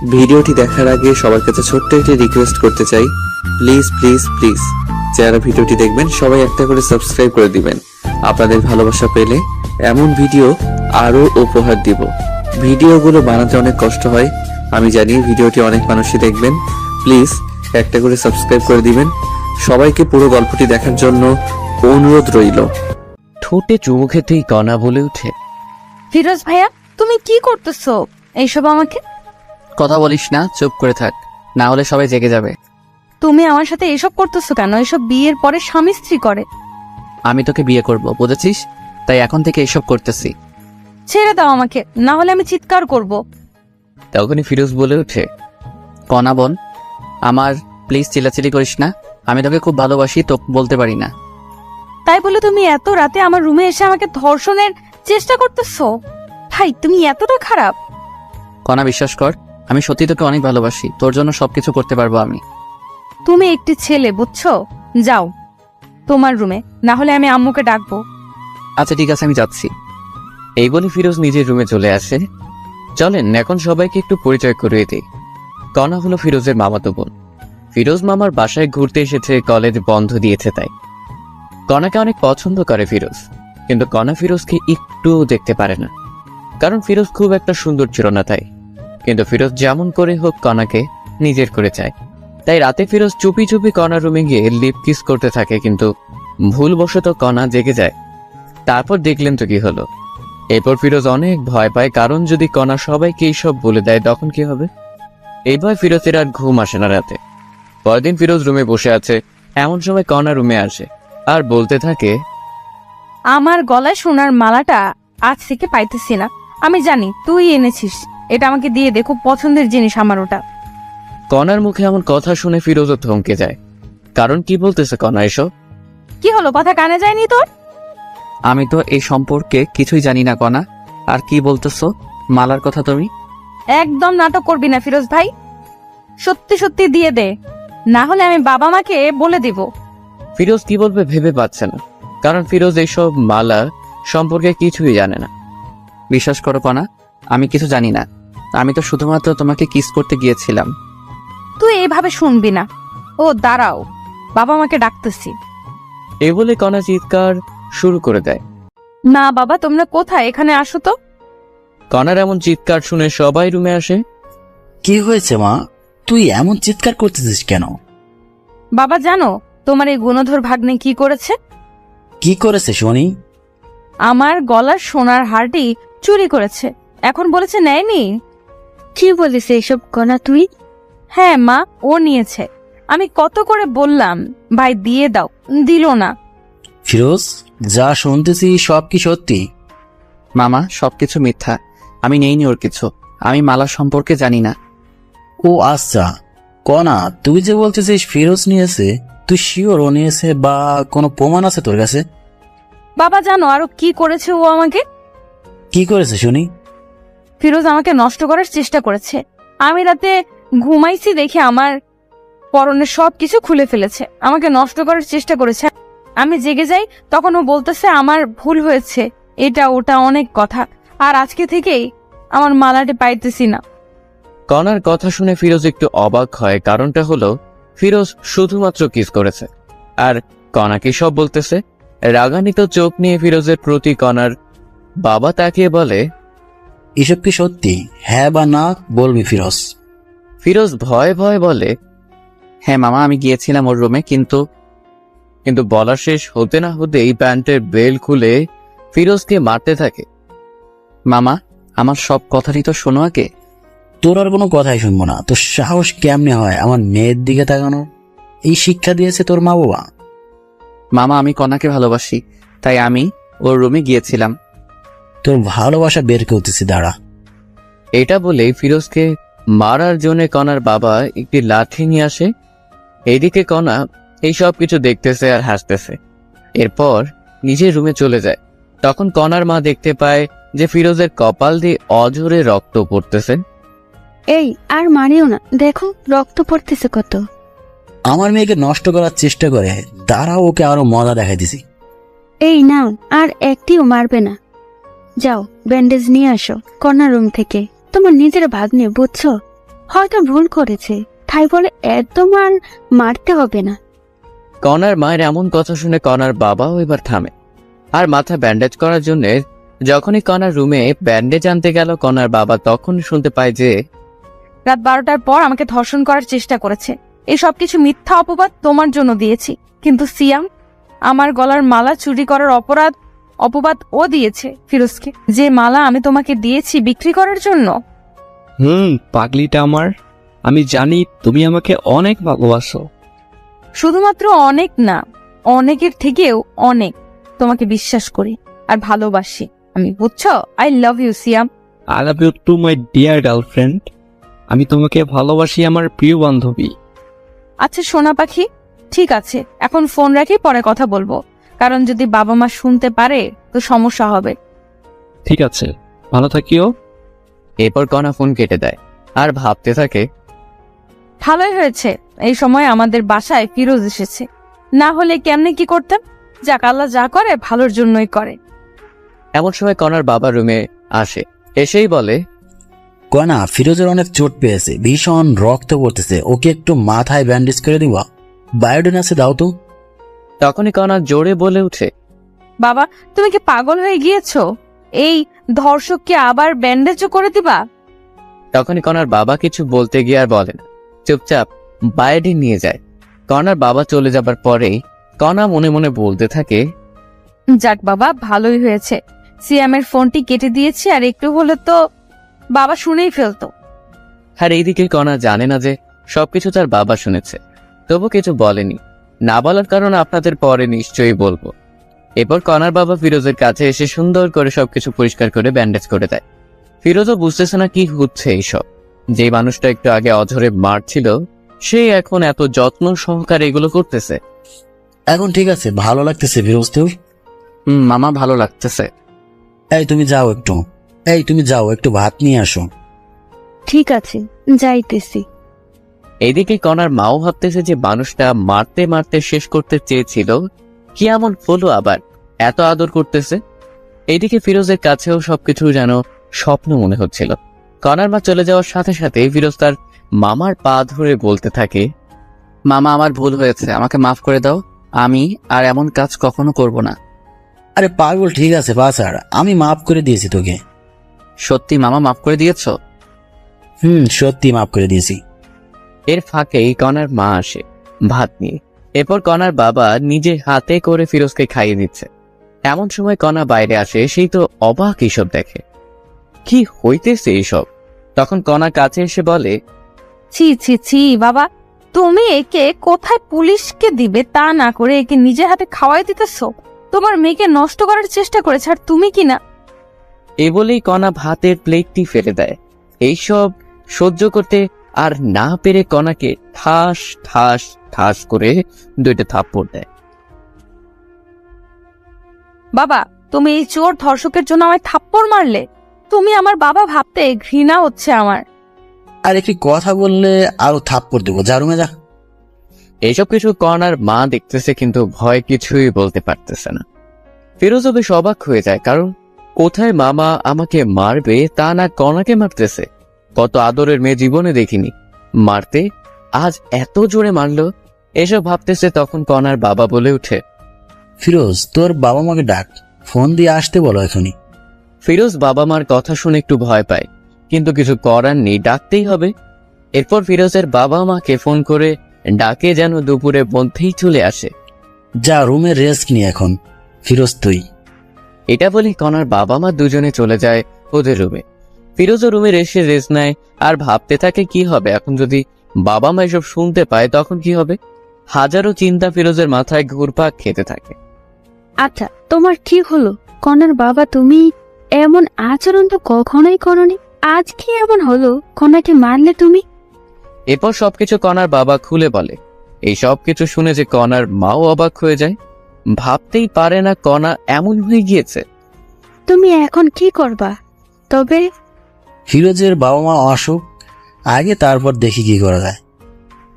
ভিডিওটি দেখার আগে সবার কাছে ছোট্ট একটি রিকোয়েস্ট করতে চাই, প্লিজ প্লিজ প্লিজ যারা ভিডিওটি দেখবেন সবাই একটা করে সাবস্ক্রাইব করে দিবেন। আপনাদের ভালোবাসা পেলে এমন ভিডিও আরো উপহার দিব। ভিডিওগুলো বানাতে অনেক কষ্ট হয়, আমি জানি। ভিডিওটি অনেক মানুষই দেখবেন, প্লিজ একটা করে সাবস্ক্রাইব করে দিবেন। সবাইকে পুরো গল্পটি দেখার জন্য অনুরোধ রইল। ঠোঁটে চুমু খেতেই কণা বলে ওঠে, ফিরোজ ভাইয়া, তুমি কি করতেছো এইসব? আমাকে কথা বলিস না, চুপ করে থাক, না হলে সবাই জেগে যাবে। তুমি আমার সাথে এসব করতেছো কেন? এসব বিয়ের পরে স্বামী স্ত্রী করে। আমি তোকে বিয়ে করব, বুঝেছিস? তাই এখন থেকে এসব করতেছি। ছেড়ে দাও আমাকে, না হলে আমি চিৎকার করব। তখনই ফিরোজ বলে ওঠে, কণা বোন আমার, প্লিজ চিল্লাচিল্লি করিস না। আমি তোকে খুব ভালোবাসি, তো বলতে পারি না। তাই বলে তুমি এত রাতে আমার রুমে এসে আমাকে ধর্ষণের চেষ্টা করতেছো? ভাই, তুমি এতটা খারাপ? কণা বিশ্বাস কর, আমি সত্যি তোকে অনেক ভালোবাসি, তোর জন্য সবকিছু করতে পারবো আমি। তুমি একটি ছেলে, বুঝছো? যাও তোমার রুমে, না হলে আমি আম্মুকে ডাকবো। আচ্ছা ঠিক আছে, আমি যাচ্ছি। এই বলে ফিরোজ নিজের রুমে চলে আসে। চলেন এখন সবাইকে একটু পরিচয় করিয়ে দিই। কণা হলো ফিরোজের মামাতো বোন। ফিরোজ মামার বাসায় ঘুরতে এসেছে, কলেজ বন্ধ দিয়েছে তাই। কণাকে অনেক পছন্দ করে ফিরোজ, কিন্তু কণা ফিরোজকে একটু দেখতে পারে না, কারণ ফিরোজ খুব একটা সুন্দর ছিল না তাই। কিন্তু ফিরোজ যেমন করে হোক কণাকে নিজের করে চায়। তাই রাতে ফিরোজ চুপি চুপি কণার রুমে গিয়ে লিপ কিস করতে থাকে, কিন্তু ভুলবশত কণা জেগে যায়। তারপর দেখলেন তো কি হলো। এরপর ফিরোজ অনেক ভয় পায়, কারণ যদি কণা সবাইকে এইসব বলে দেয় তখন কি হবে। এই ভয় ফিরোজের আর ঘুম আসে না রাতে। পরদিন ফিরোজ রুমে বসে আছে, এমন সময় কণা রুমে আসে আর বলতে থাকে, আমার গলায় সোনার মালাটা আজ থেকে পাইতেছি না। আমি জানি তুই এনেছিস, এটা আমাকে দিয়ে দে, খুব পছন্দের জিনিস আমার ওটা। কণার মুখে এমন কথা শুনে ফিরোজও থমকে যায়, কারণ কি বলতেছে কণা এসব? কি হলো, কথা কানে যায়নি তোর? আমি তো এই সম্পর্কে কিছুই জানি না কণা, আর কি বলতেছো মালার কথা তুমি? একদম নাটক করবি না ফিরোজ ভাই, সত্যি সত্যি দিয়ে দে, না হলে আমি বাবা মাকে বলে দিব। ফিরোজ কি বলবে ভেবে পাচ্ছে না, কারণ ফিরোজ এইসব মালা সম্পর্কে কিছুই জানে না। বিশ্বাস করো কণা, আমি কিছু জানি না। আমি তো শুধুমাত্র তোমাকে কিস করতে গিয়েছিলাম। তুই এইভাবে শুনবি না। ও দাঁড়াও, বাবা মাকে ডাকতেছি। এ বলে কণা চিৎকার শুরু করে দেয়। না বাবা, তোমরা কোথায়? এখানে আসো তো। কণার এমন চিৎকার শুনে সবাই রুমে আসে। কি হয়েছে মা, তুই এমন চিৎকার করতেছিস কেন? বাবা জানো তোমার এই গুণধর ভাগ্নে কি করেছে? কি করেছে শুনি? আমার গলার সোনার হারটি চুরি করেছে, এখন বলেছে নেয়নি। কি বলিস এইসব কণা তুই? হ্যাঁ মা, ও নিয়েছে। আমি কত করে বললাম ভাই দিয়ে দাও, দিল না। ফিরোজ, যা শুনতেছি সব কি সত্যি? মামা সবকিছু মিথ্যা, আমি নেইনি ওর কিছু। আমি মালা সম্পর্কে জানি না। ও আচ্ছা, কণা তুই যে বলতেছিস ফিরোজ নিয়েছে, তুই শিওর ও নিয়েছে বা কোনো প্রমাণ আছে তোর কাছে? বাবা জানো আরো কি করেছে ও আমাকে? কি করেছে শুনি? ফিরোজ আমাকে নষ্ট করার চেষ্টা করেছে। আমি রাতে ঘুমাইছি দেখে আমার পরনের সব কিছু খুলে ফেলেছে, আমাকে নষ্ট করার চেষ্টা করেছে। আমি জেগে যাই, তখন ও বলতেছে আমার ভুল হয়েছে, এটা ওটা অনেক কথা, আর আজকে থেকেই আমার মালাটি পাইতেছি না। কণার কথা শুনে ফিরোজ একটু অবাক হয়, কারণটা হলো ফিরোজ শুধুমাত্র কিস করেছে, আর কণা কি সব বলতেছে। রাগান্বিত চোখ নিয়ে ফিরোজের প্রতি কণার বাবা তাকিয়ে বলে, এসব কি সত্যি? হ্যাঁ বা না বলবি ফিরোজ। ফিরোজ ভয়ে ভয়ে বলে, হ্যাঁ মামা, আমি গিয়েছিলাম ওর রুমে, কিন্তু বলা শেষ হতে না হতেই প্যান্টের বেল খুলে ফিরোজকে মারতে থাকে। মামা, আমার সব কথারই তো শোনো আগে। তোর আর কোনো কথাই শুনবো না। তোর সাহস কেমনে হয় আমার মেয়ের দিকে তাকানো? এই শিক্ষা দিয়েছে তোর মা বাবা? মামা, আমি কণাকে ভালোবাসি, তাই আমি ওর রুমে গিয়েছিলাম। তোর ভালোবাসা বের করতেছি, দাঁড়া। এটা বলে ফিরোজকে মারার জন্য কণার বাবা একটি লাঠি নিয়ে আসে। এইদিকে কণা এই সব কিছু দেখতেছে আর হাসতেছে। এরপর নিজের রুমে চলে যায়। তখন কণার মা দেখতে পায় যে ফিরোজের কপাল দিয়ে অঝরে রক্ত পড়তেছে। এই আর মারিও না, দেখো রক্ত পড়তেছে কত। আমার মেয়েকে নষ্ট করার চেষ্টা করে, দাঁড়াও ওকে আরো মজা দেখাই দিছি। এই নাও, আর একটিও মারবে না। যাও ব্যান্ডেজ নিয়ে আসো কর্নার রুম থেকে। তোমার নিজের ভাগ্নে, বুঝছো? হয়তো ভুল করেছে, তাই বলে এত মারতে হবে না। কনার মায়ের এমন কথা শুনে কনার বাবাও এবার থামে আর মাথা ব্যান্ডেজ করার জন্য যখনই কনার রুমে ব্যান্ডেজ আনতে গেল, কনার বাবা তখন শুনতে পায় যে রাত 12টার পর আমাকে ধর্ষণ করার চেষ্টা করেছে। এই সব কিছু মিথ্যা অপবাদ তোমার জন্য দিয়েছি, কিন্তু সিয়াম আমার গলার মালা চুরি করার অপবাদ ও দিয়েছে ফিরোজকে। যে মালা আমি তোমাকে দিয়েছি বিক্রি করার জন্য। পাগলিটা আমার, আমি জানি তুমি আমাকে অনেক ভালোবাসো। শুধুমাত্র অনেক না, অনেকের থেকেও অনেক তোমাকে বিশ্বাস করি আর ভালোবাসি আমি, বুঝছো? I love you Siam. I love you too my dear girlfriend. আমি তোমাকে ভালোবাসি আমার প্রিয় বান্ধবী। আচ্ছা সোনা পাখি, ঠিক আছে, এখন ফোন রাখি, পরে কথা বলবো, কারণ যদি বাবা মা শুনতে পারে তো সমস্যা হবে। ঠিক আছে, ভালো থাকিও। এরপর কনা ফোন কেটে দেয় আর ভাবতে থাকে, ভালোই হয়েছে এই সময় আমাদের বাসায় ফিরোজ এসেছে, না হলে কেমনে কি করতাম। যাক, আল্লাহ যা করে ভালোর জন্যই করে। এমন সময় কনার বাবা রুমে আসে, এসেই বলে, কনা, ফিরোজের অনেক চোট পেয়েছে, ভীষণ রক্ত পড়তেছে, ওকে একটু মাথায় ব্যান্ডেজ করে দিবা, বায়োডিন আছে দাও তো। তখনই কনা জোরে বলে উঠে, বাবা তুমি কি পাগল হয়ে গিয়েছো? এই ধর্ষককে আবার ব্যান্ডেজও করে দিবা? তখনই কনার বাবা কিছু বলতে গিয়ে আর বলে না, চুপচাপ বায়োডিন নিয়ে যায়। কনার বাবা চলে যাবার পরেই কনা মনে মনে বলতে থাকে, যাক বাবা, ভালোই হয়েছে সিয়ামের ফোনটি কেটে দিয়েছি, আর একটু হলে তো বাবা শুনেই ফেলতো। আর এইদিকে কনা জানে না যে সবকিছু তার বাবা শুনেছে, তবু কিছু বলেনি। না বলার কারণ আপনাদের পরে নিশ্চয়ই বলবো। এরপর কনার বাবা ফিরোজের কাছে এসে সুন্দর করে সবকিছু পরিষ্কার করে ব্যান্ডেজ করে দেয়। ফিরোজও বুঝতেছে না কি হচ্ছে এইসব। যে মানুষটা একটু আগে অঝরে মারছিল, সে এখন এত যত্ন সহকারে এগুলো করতেছে। এখন ঠিক আছে, ভালো লাগতেছে ফিরোজ তোর? মামা ভালো লাগতেছে। তুমি যাও একটু ভাত নিয়ে আসো। ঠিক আছে, যাইতেছি। এইদিকে কনার মাও ভাবতেছে যে মানুষটা মারতে মারতে শেষ করতে চেয়েছিল, কি এমন হলো আবার এত আদর করতেছে। এইদিকে ফিরোজের কাছেও সবকিছু যেন স্বপ্ন মনে হচ্ছিল। কনার মা চলে যাওয়ার সাথে সাথে ফিরোজ তার মামার পা ধরে বলতে থাকে, মামা আমার ভুল হয়েছে, আমাকে মাফ করে দাও, আমি আর এমন কাজ কখনো করব না। আরে পাগল, ঠিক আছে বাছার, আমি মাফ করে দিয়েছি তোকে। সত্যি মামা মাফ করে দিয়েছো? সত্যি মাফ করে দিয়েছি। এর ফাঁকেই কনার মা আসে ভাত নিয়ে। এরপর কনার বাবা নিজে হাতে করে ফিরোজকে খাইয়ে দিচ্ছে। এমন সময় কনা বাইরে আসে, সেই তো অবাক এইসব দেখে, কি হইতেছে এইসব। তখন কনা কাছে এসে বলে, ছি ছি ছি বাবা, তুমি একে কোথায় পুলিশকে দিবে তা না করে একে নিজের হাতে খাওয়াই দিতেছো। তোমার মেয়েকে নষ্ট করার চেষ্টা করেছে, আর তুমি কি না। এ বলেই কনা ভাতের প্লেটটি ফেলে দেয়। এইসব সহ্য করতে আর না পেরে কনাকে ঠাস ঠাস ঠাস করে 2টা থাপ্পড় দেয়। বাবা তুমি এই চোর ধর্ষকের জন্য আমায় থাপ্পড় মারলে? তুমি আমার বাবা ভাবতে ঘৃণা হচ্ছে আমার। আর একটি কথা বললে আরো থাপ্পড় দেবো, যা রুমে যা। এইসব কিছু কনার মা দেখতেছে, কিন্তু ভয় কিছুই বলতে পারতেছে না। ফিরোজও বেশ অবাক হয়ে যায়, কারণ কোথায় মামা আমাকে মারবে তা না কনাকে মারতেছে। কত আদরের মেয়ে জীবনে দেখিনি, মারতে আজ এত জোরে মারলো। এসব ভাবতেছে, তখন কনার বাবা বলে উঠে, ফিরোজ, তোর বাবা মাকে ডাক, ফোন দিয়ে আসতে বলো এখনই। ফিরোজ বাবা মার কথা শুনে একটু ভয় পায়, কিন্তু কিছু করার নেই, ডাকতেই হবে। এরপর ফিরোজের বাবা মাকে ফোন করে ডাকে যেন দুপুরের মধ্যেই চলে আসে। যা রুমে রেস্ট নি এখন, ফিরোজ তুই। এটা বলে কনার বাবা মা দুজনে চলে যায় ওদের রুমে। ফিরোজও রুমে এসে রেস্ট নেয় আর ভাবতে থাকে কি হবে এখন যদি বাবা মা এসব শুনতে পায়, তখন কি হবে। হাজারো চিন্তা ফিরোজের মাথায় ঘুরপাক খেতে থাকে। আচ্ছা, তোমার কি হলো? কনার বাবা, তুমি এমন আচরণ তো কখনোই করনি, আজ কি এমন হলো? কনাকে মারলে তুমি? এরপর সবকিছু কনার বাবা খুলে বলে। এই সবকিছু শুনে যে কনার মাও অবাক হয়ে যায়, ভাবতেই পারে না কনা এমন হয়ে গিয়েছে। তুমি এখন কি করবা? তবে ফিরোজের বাবা মা আসুক আগে, তারপর দেখি কি করা যায়।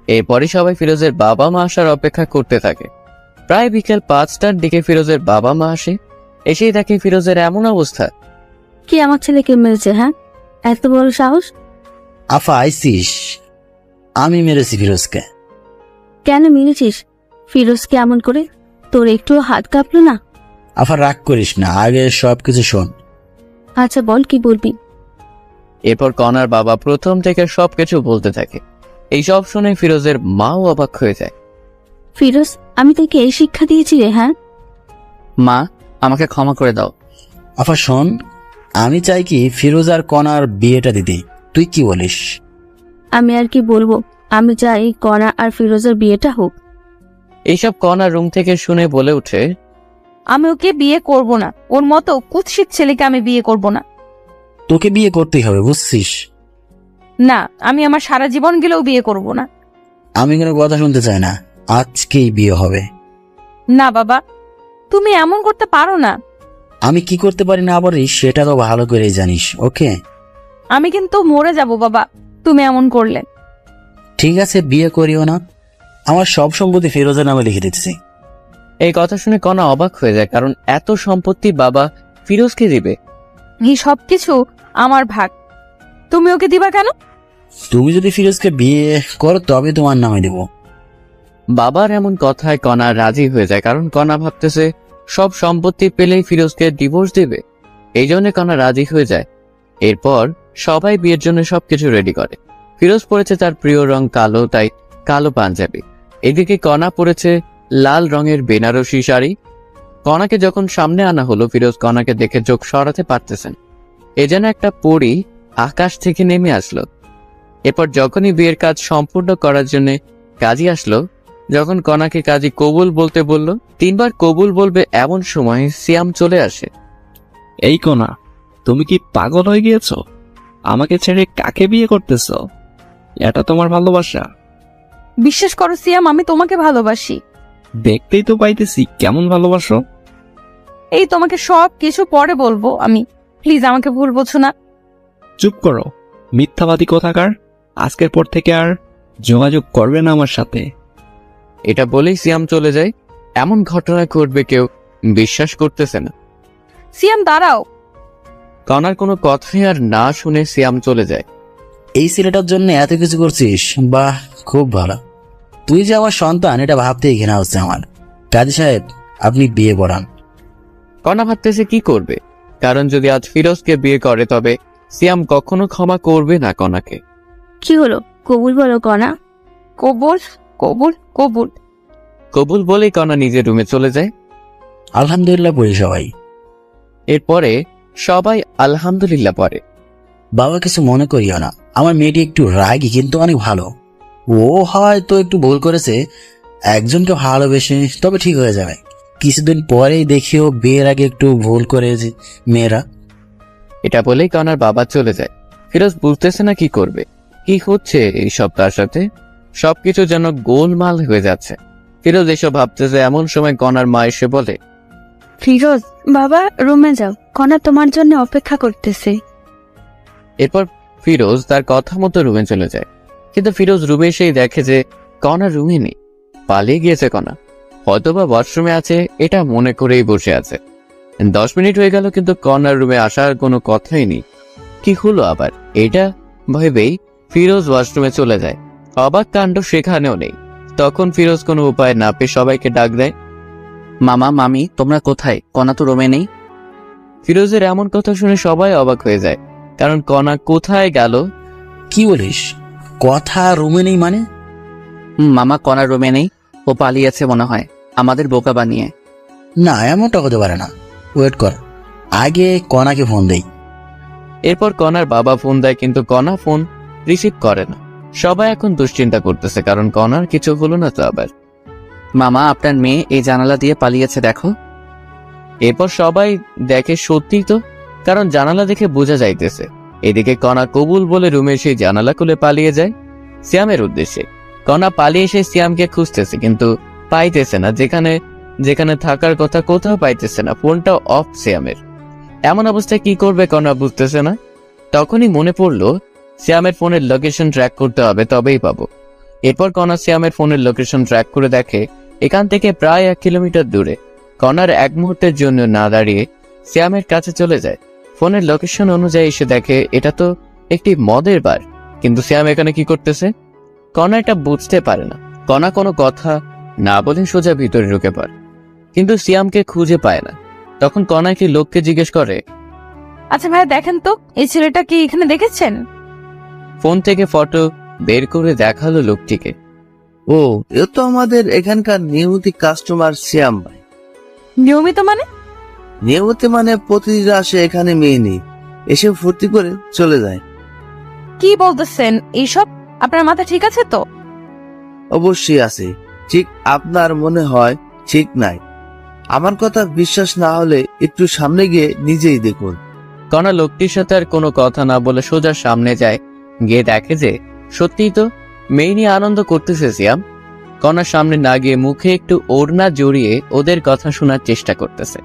এরপরই সবাই ফিরোজের বাবা মা আসার অপেক্ষা করতে থাকে। প্রায় বিকেল 5টার দিকে ফিরোজের বাবা মা আসে। এসেই দেখে ফিরোজের এমন অবস্থা। কি আমার ছেলেকে মেরেছে? হ্যাঁ, এত বড় সাহস? আফা আইসিস, আমি মেরেছি ফিরোজকে। কেন মেরেছিস ফিরোজকে এমন করে? তোর একটু হাত কাঁপলো না? আফা রাগ করিস না, আগে সবকিছু শোন। আচ্ছা বল, কি বলবি? এরপর কনার বাবা প্রথম থেকে সবকিছু বলতে থাকে। এই সব শুনে ফিরোজের মাও অবাক হয়ে যায়। ফিরোজ, আমি তোকে এই শিক্ষা দিয়েছি রে? হ্যাঁ, মা, আমাকে ক্ষমা করে দাও। আফা শোন, আমি চাই কি ফিরোজ আর কনার বিয়েটা দিতে, তুই কি বলিস? আমি আর কি বলবো, আমি চাই কণা আর ফিরোজের বিয়েটা হোক। এইসব কনার রুম থেকে শুনে বলে ওঠে, আমি ওকে বিয়ে করব না, ওর মতো কুৎসিত ছেলেকে আমি বিয়ে করব না। তোকে বিয়ে করতেই হবে, বুঝছিস? না, আমি আমার সারা জীবন গেলেও বিয়ে করব না। আমি কোনো কথা শুনতে চাই না, আজকেই বিয়ে হবে। না বাবা, তুমি এমন করতে পারো না। আমি কি করতে পারি না পারি সেটা তো ভালো করেই জানিস, ওকে? আমি কিন্তু মরে যাব বাবা তুমি এমন করলে। ঠিক আছে, বিয়ে করিও না, আমার সব সম্পত্তি ফিরোজের নামে লিখে দিতেছি। এই কথা শুনে কনা অবাক হয়ে যায়, কারণ এত সম্পত্তি বাবা ফিরোজকে দিবে। এই সবকিছু আমার ভাগ, তুমি ওকে দিবা কেন? তুমি যদি ফিরোজকে বিয়ে করো তবে তোমার নামে দেব। বাবার এমন কথায় কনা রাজি হয়ে যায়, কারণ কনা ভাবতেছে সব সম্পত্তি পেলেই ফিরোজকে ডিভোর্স দেবে। এই জন্য কনা রাজি হয়ে যায়। এরপর সবাই বিয়ের জন্য সবকিছু রেডি করে। ফিরোজ পরেছে তার প্রিয় রং কালো, তাই কালো পাঞ্জাবি। এদিকে কনা পরেছে লাল রঙের বেনারসি শাড়ি। কনাকে যখন সামনে আনা হলো, ফিরোজ কনাকে দেখে চোখ সরাতে পারতেছেন। এ যেন একটা পরী আকাশ থেকে নেমে আসলো। এরপর যখনই বিয়ের কাজ সম্পূর্ণ করার জন্য কাজী আসলো, যখন কনাকে কাজী কবুল বলতে বলল, 3 বার কবুল বলবে এমন সময় সিয়াম চলে আসে। এই কোনা, তুমি কি পাগল হয়ে গিয়েছো? আমাকে ছেড়ে কাকে বিয়ে করতেছো? এটা তোমার ভালোবাসা? বিশ্বাস করো সিয়াম, আমি তোমাকে ভালোবাসি। দেখতেই তো পাইতেছি কেমন ভালোবাসো। এই তোমাকে সব কিছু পরে বলবো আমি, প্লিজ আমাকে ভুল বোঝো না। চুপ করো, মিথ্যাবাদী কোথাকার। আজকের পর থেকে আর যোগাযোগ করবে না আমার সাথে। এটা বলেই সিয়াম চলে যায়। এমন ঘটনা ঘটবে কেউ বিশ্বাস করতেছে না। সিয়াম দাঁড়াও। কনার কোনো কথাই আর না শুনে সিয়াম চলে যায়। এই ছেলেটার জন্য এত কিছু করছিস, বাহ, খুব ভালো। তুই যে আমার সন্তান এটা ভাবতেই ঘৃণা হচ্ছে আমার। কাজী সাহেব, আপনি বিয়ে পড়ান। কনা ভাবতেছে কি করবে, কারণ যদি আজ ফিরোজকে বিয়ে করে তবে সিয়াম কখনো ক্ষমা করবে না কনাকে। কি হলো, কবুল বলো কণা। কবুল কবুল কবুল। কবুল বলেই কনা নিজের রুমে চলে যায়। আলহামদুলিল্লাহ পড়ি সবাই। এরপরে সবাই আলহামদুলিল্লাহ পড়ে। বাবা কিছু মনে করিও না, আমার মেয়েটি একটু রাগী কিন্তু অনেক ভালো। ও হয়তো একটু ভুল করেছে, একজনকে ভালোবেসে, তবে ঠিক হয়ে যাবে। কিছুদিন পরেই দেখিও বিয়ের আগে একটু ভুল করেছে মেয়েরা। এটা বলেই কনার বাবা চলে যায়। ফিরোজ বুঝতেছে না কি করবে, কি হচ্ছে এইসব তার সাথে। সবকিছু যেন গোলমাল হয়ে যাচ্ছে। ফিরোজ এসব ভাবতেছে, এমন সময় কনার মা এসে বলে, ফিরোজ বাবা, রুমে যাও, কণা তোমার জন্য অপেক্ষা করতেছে। এরপর ফিরোজ তার কথা মতো রুমে চলে যায়। কিন্তু ফিরোজ রুমে এসেই দেখে যে কনা রুমে নেই, পালিয়ে গিয়েছে কনা। হয়তোবা ওয়াশরুমে আছে এটা মনে করেই বসে আছে। 10 মিনিট হয়ে গেল কিন্তু কনার রুমে আসার কোনো কথাই নেই। কি হলো আবার, এটা ভেবেই ফিরোজ ওয়াশরুমে চলে যায়। অবাক কাণ্ড সেখানেও নেই। তখন ফিরোজ কোনো উপায় না পেয়ে সবাইকে ডাক দেয়, মামা মামি তোমরা কোথায়? কনা তো রুমে নেই। ফিরোজের এমন কথা শুনে সবাই অবাক হয়ে যায়, কারণ কনা কোথায় গেল। কি বলিস, কথা রুমে নেই মানে? মামা কনার রুমে নেই, ও পালিয়েছে মনে হয় আমাদের বোকা বানিয়ে। না, এমনটা হতে পারে না। ওয়েট কর, আগে কনাকে ফোন দেই। এরপর কনার বাবা ফোন দেয়, কিন্তু কনা ফোন রিসিভ করে না। সবাই এখন দুশ্চিন্তা করতেছে, কারণ কনার কিছু হলো না তো আবার। মামা আপনার মেয়ে এই জানালা দিয়ে পালিয়েছে দেখো। এরপর সবাই দেখে সত্যি তো, কারণ জানালা দেখে বোঝা যাইতেছে। এদিকে কনা কবুল বলে রুমে সেই জানালা খুলে পালিয়ে যায় সিয়ামের উদ্দেশ্যে। কনা পালিয়ে এসে সিয়ামকে খুঁজতেছে, কিন্তু পাইতেছে না। যেখানে যেখানে থাকার কথা কোথাও পাইতেছে না। ফোনটা অফ সিয়ামের। এমন অবস্থায় কি করবে কনা বুঝতেছে না। তখনই মনে পড়লো সিয়ামের ফোনের লোকেশন ট্র্যাক করতে হবে, তবেই পাবো। এরপর কনা সিয়ামের ফোনের লোকেশন ট্র্যাক করে দেখে এখান থেকে প্রায় 1 কিলোমিটার দূরে। কনার এক মুহূর্তের জন্য না দাঁড়িয়ে সিয়ামের কাছে চলে যায়। ফোনের লোকেশন অনুযায়ী এসে দেখে এটা তো একটি মদের বার। কিন্তু সিয়াম এখানে কি করতেছে? কণা এটা বুঝতে পারে না। কণা কোনো কথা না বলে সোজা ভিতরে ঢুকে পড়ে, কিন্তু সিয়ামকে খুঁজে পায় না। তখন কণা একটি লোককে জিজ্ঞেস করে, আচ্ছা ভাইয়া দেখেন তো এই ছেলেটা কি এখানে দেখেছেন? ফোন থেকে ফটো বের করে দেখালো লোকটিকে। ও, এ তো আমাদের এখানকার নিয়মিত কাস্টমার শ্যাম ভাই। নিয়মিত মানে? নিয়মিত মানে প্রতিদিন আসে এখানে মেয়ে নেই, এসে ফুর্তি করে চলে যায়। কি বলতেছেন এইসব? আপনার মাথা ঠিক আছে তো? অবশ্যই আছে, ঠিক আপনার মনে হয় ঠিক নাই। আমার কথা বিশ্বাস না হলে একটু সামনে গিয়ে নিজেই দেখুন। কণা লোকটির সাথে আর কোনো কথা না বলে সোজা সামনে যায়। গিয়ে দেখে যে সত্যিই তো মেয়ে নিয়ে আনন্দ করতেছে সিয়াম। কণার সামনে না গিয়ে মুখে একটু ওড়না জড়িয়ে ওদের কথা শোনার চেষ্টা করতেছে।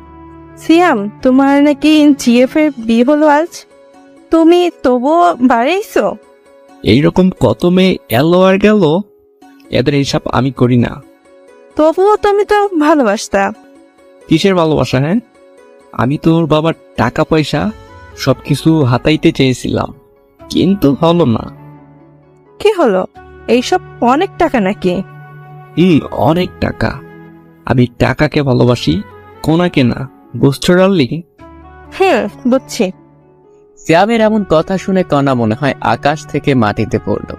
সিয়াম, তোমার নাকি জিএফ এর বিয়ে হলো আজ, তুমি তবুও বাড়াইছো? এইরকম কত মেয়ে এলো আর গেল, এদের হিসাব আমি করি না। তবুও তুমি তো ভালোবাসতা। কিসের ভালোবাসা? হ্যাঁ, আমি তোর বাবার টাকা পয়সা সবকিছু হাতাইতে চেয়েছিলাম, কিন্তু হলো না। কি হলো? এইসব অনেক টাকা নাকি? অনেক টাকা। আমি টাকাকে ভালোবাসি, কোনাকে না। বুঝছো ডার্লিং? বুঝছি। সিয়ামের এমন কথা শুনে কণা মনে হয় আকাশ থেকে মাটিতে পড়ল।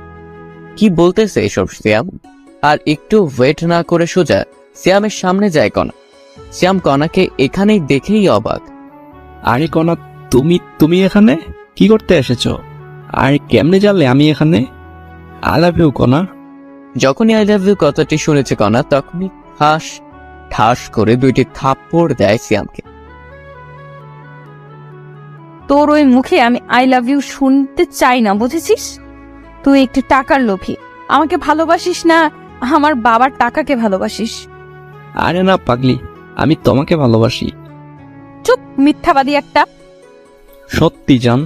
কি বলতেছে এসব সিয়াম? আর একটু ওয়েট না করে সোজা সিয়ামের সামনে যায় কণা। সিয়াম কণাকে এখানেই দেখেই অবাক। আরে কনা, তুমি এখানে কি করতে এসেছো? আর কেমনে জানলে আমি এখানে? আই লাভ ইউ কনা। যখনই আই লাভ ইউ কথাটি শুনেছে কণা, তখনই ঠাস করে দুইটি থাপ্পড় দেয় সিয়ামকে। তোর ওই মুখে আমি আই লাভ ইউ শুনতে চাই না, বুঝেছিস? তুই একটু টাকার লোভী। আমাকে ভালোবাসিস না, আমার বাবার টাকাকে ভালোবাসিস। আরে না পাগলি, আমি তোমাকে ভালোবাসি। চুপ, মিথ্যাবাদী একটা। সত্যি জান।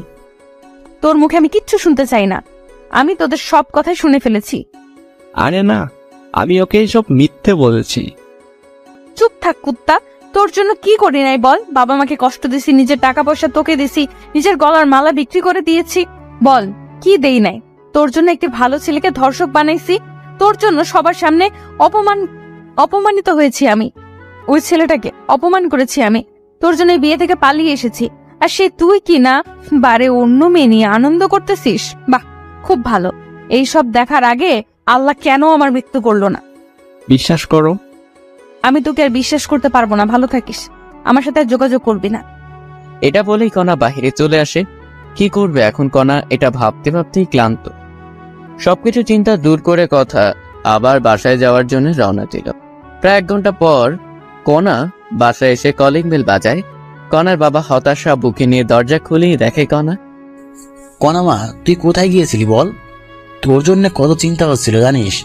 তোর মুখে আমি কিচ্ছু শুনতে চাই না। আমি তোদের সব কথাই শুনে ফেলেছি। আরে না, আমি ওকে সব মিথ্যে বলেছি। চুপ থাক কুত্তা। তোর জন্য কি করি নাই বল? বাবা মাকে কষ্ট দিছি, নিজের টাকা পয়সা তোকে দিছি, নিজের গলার মালা বিক্রি করে দিয়েছি। বল কি দেই নাই? তোর জন্য একটি ভালো ছেলেকে ধর্ষক বানাইছি। তোর জন্য সবার সামনে অপমানিত হয়েছি আমি। ওই ছেলেটাকে অপমান করেছি আমি। তোর জন্য এই বিয়ে থেকে পালিয়ে এসেছি। আর সে তুই কি না বারে অন্য মেয়ে নিয়ে আনন্দ করতেছিস? বাহ, খুব ভালো। এই সব দেখার আগে আল্লাহ কেন আমার মৃত্যু করলো না? বিশ্বাস করো, আমি তোকে আর বিশ্বাস করতে পারবো না। ভালো থাকিস, আমার সাথে আর যোগাযোগ করবি না। এটা বলেই কণা বাহিরে চলে আসে। কি করবে এখন কণা, এটা ভাবতে ভাবতেই ক্লান্ত। সবকিছু চিন্তা দূর করে কথা আবার বাসায় যাওয়ার জন্য রওনা দিল। প্রায় 1 ঘন্টা পর কণা বাসায় এসে কলিং বেল বাজায়। কণার বাবা হতাশা বুকে নিয়ে দরজা খুলেই দেখে কণা। কণা, তুই কোথায় গিয়েছিলি বল? তোর জন্য কত চিন্তা হচ্ছিল জানিস?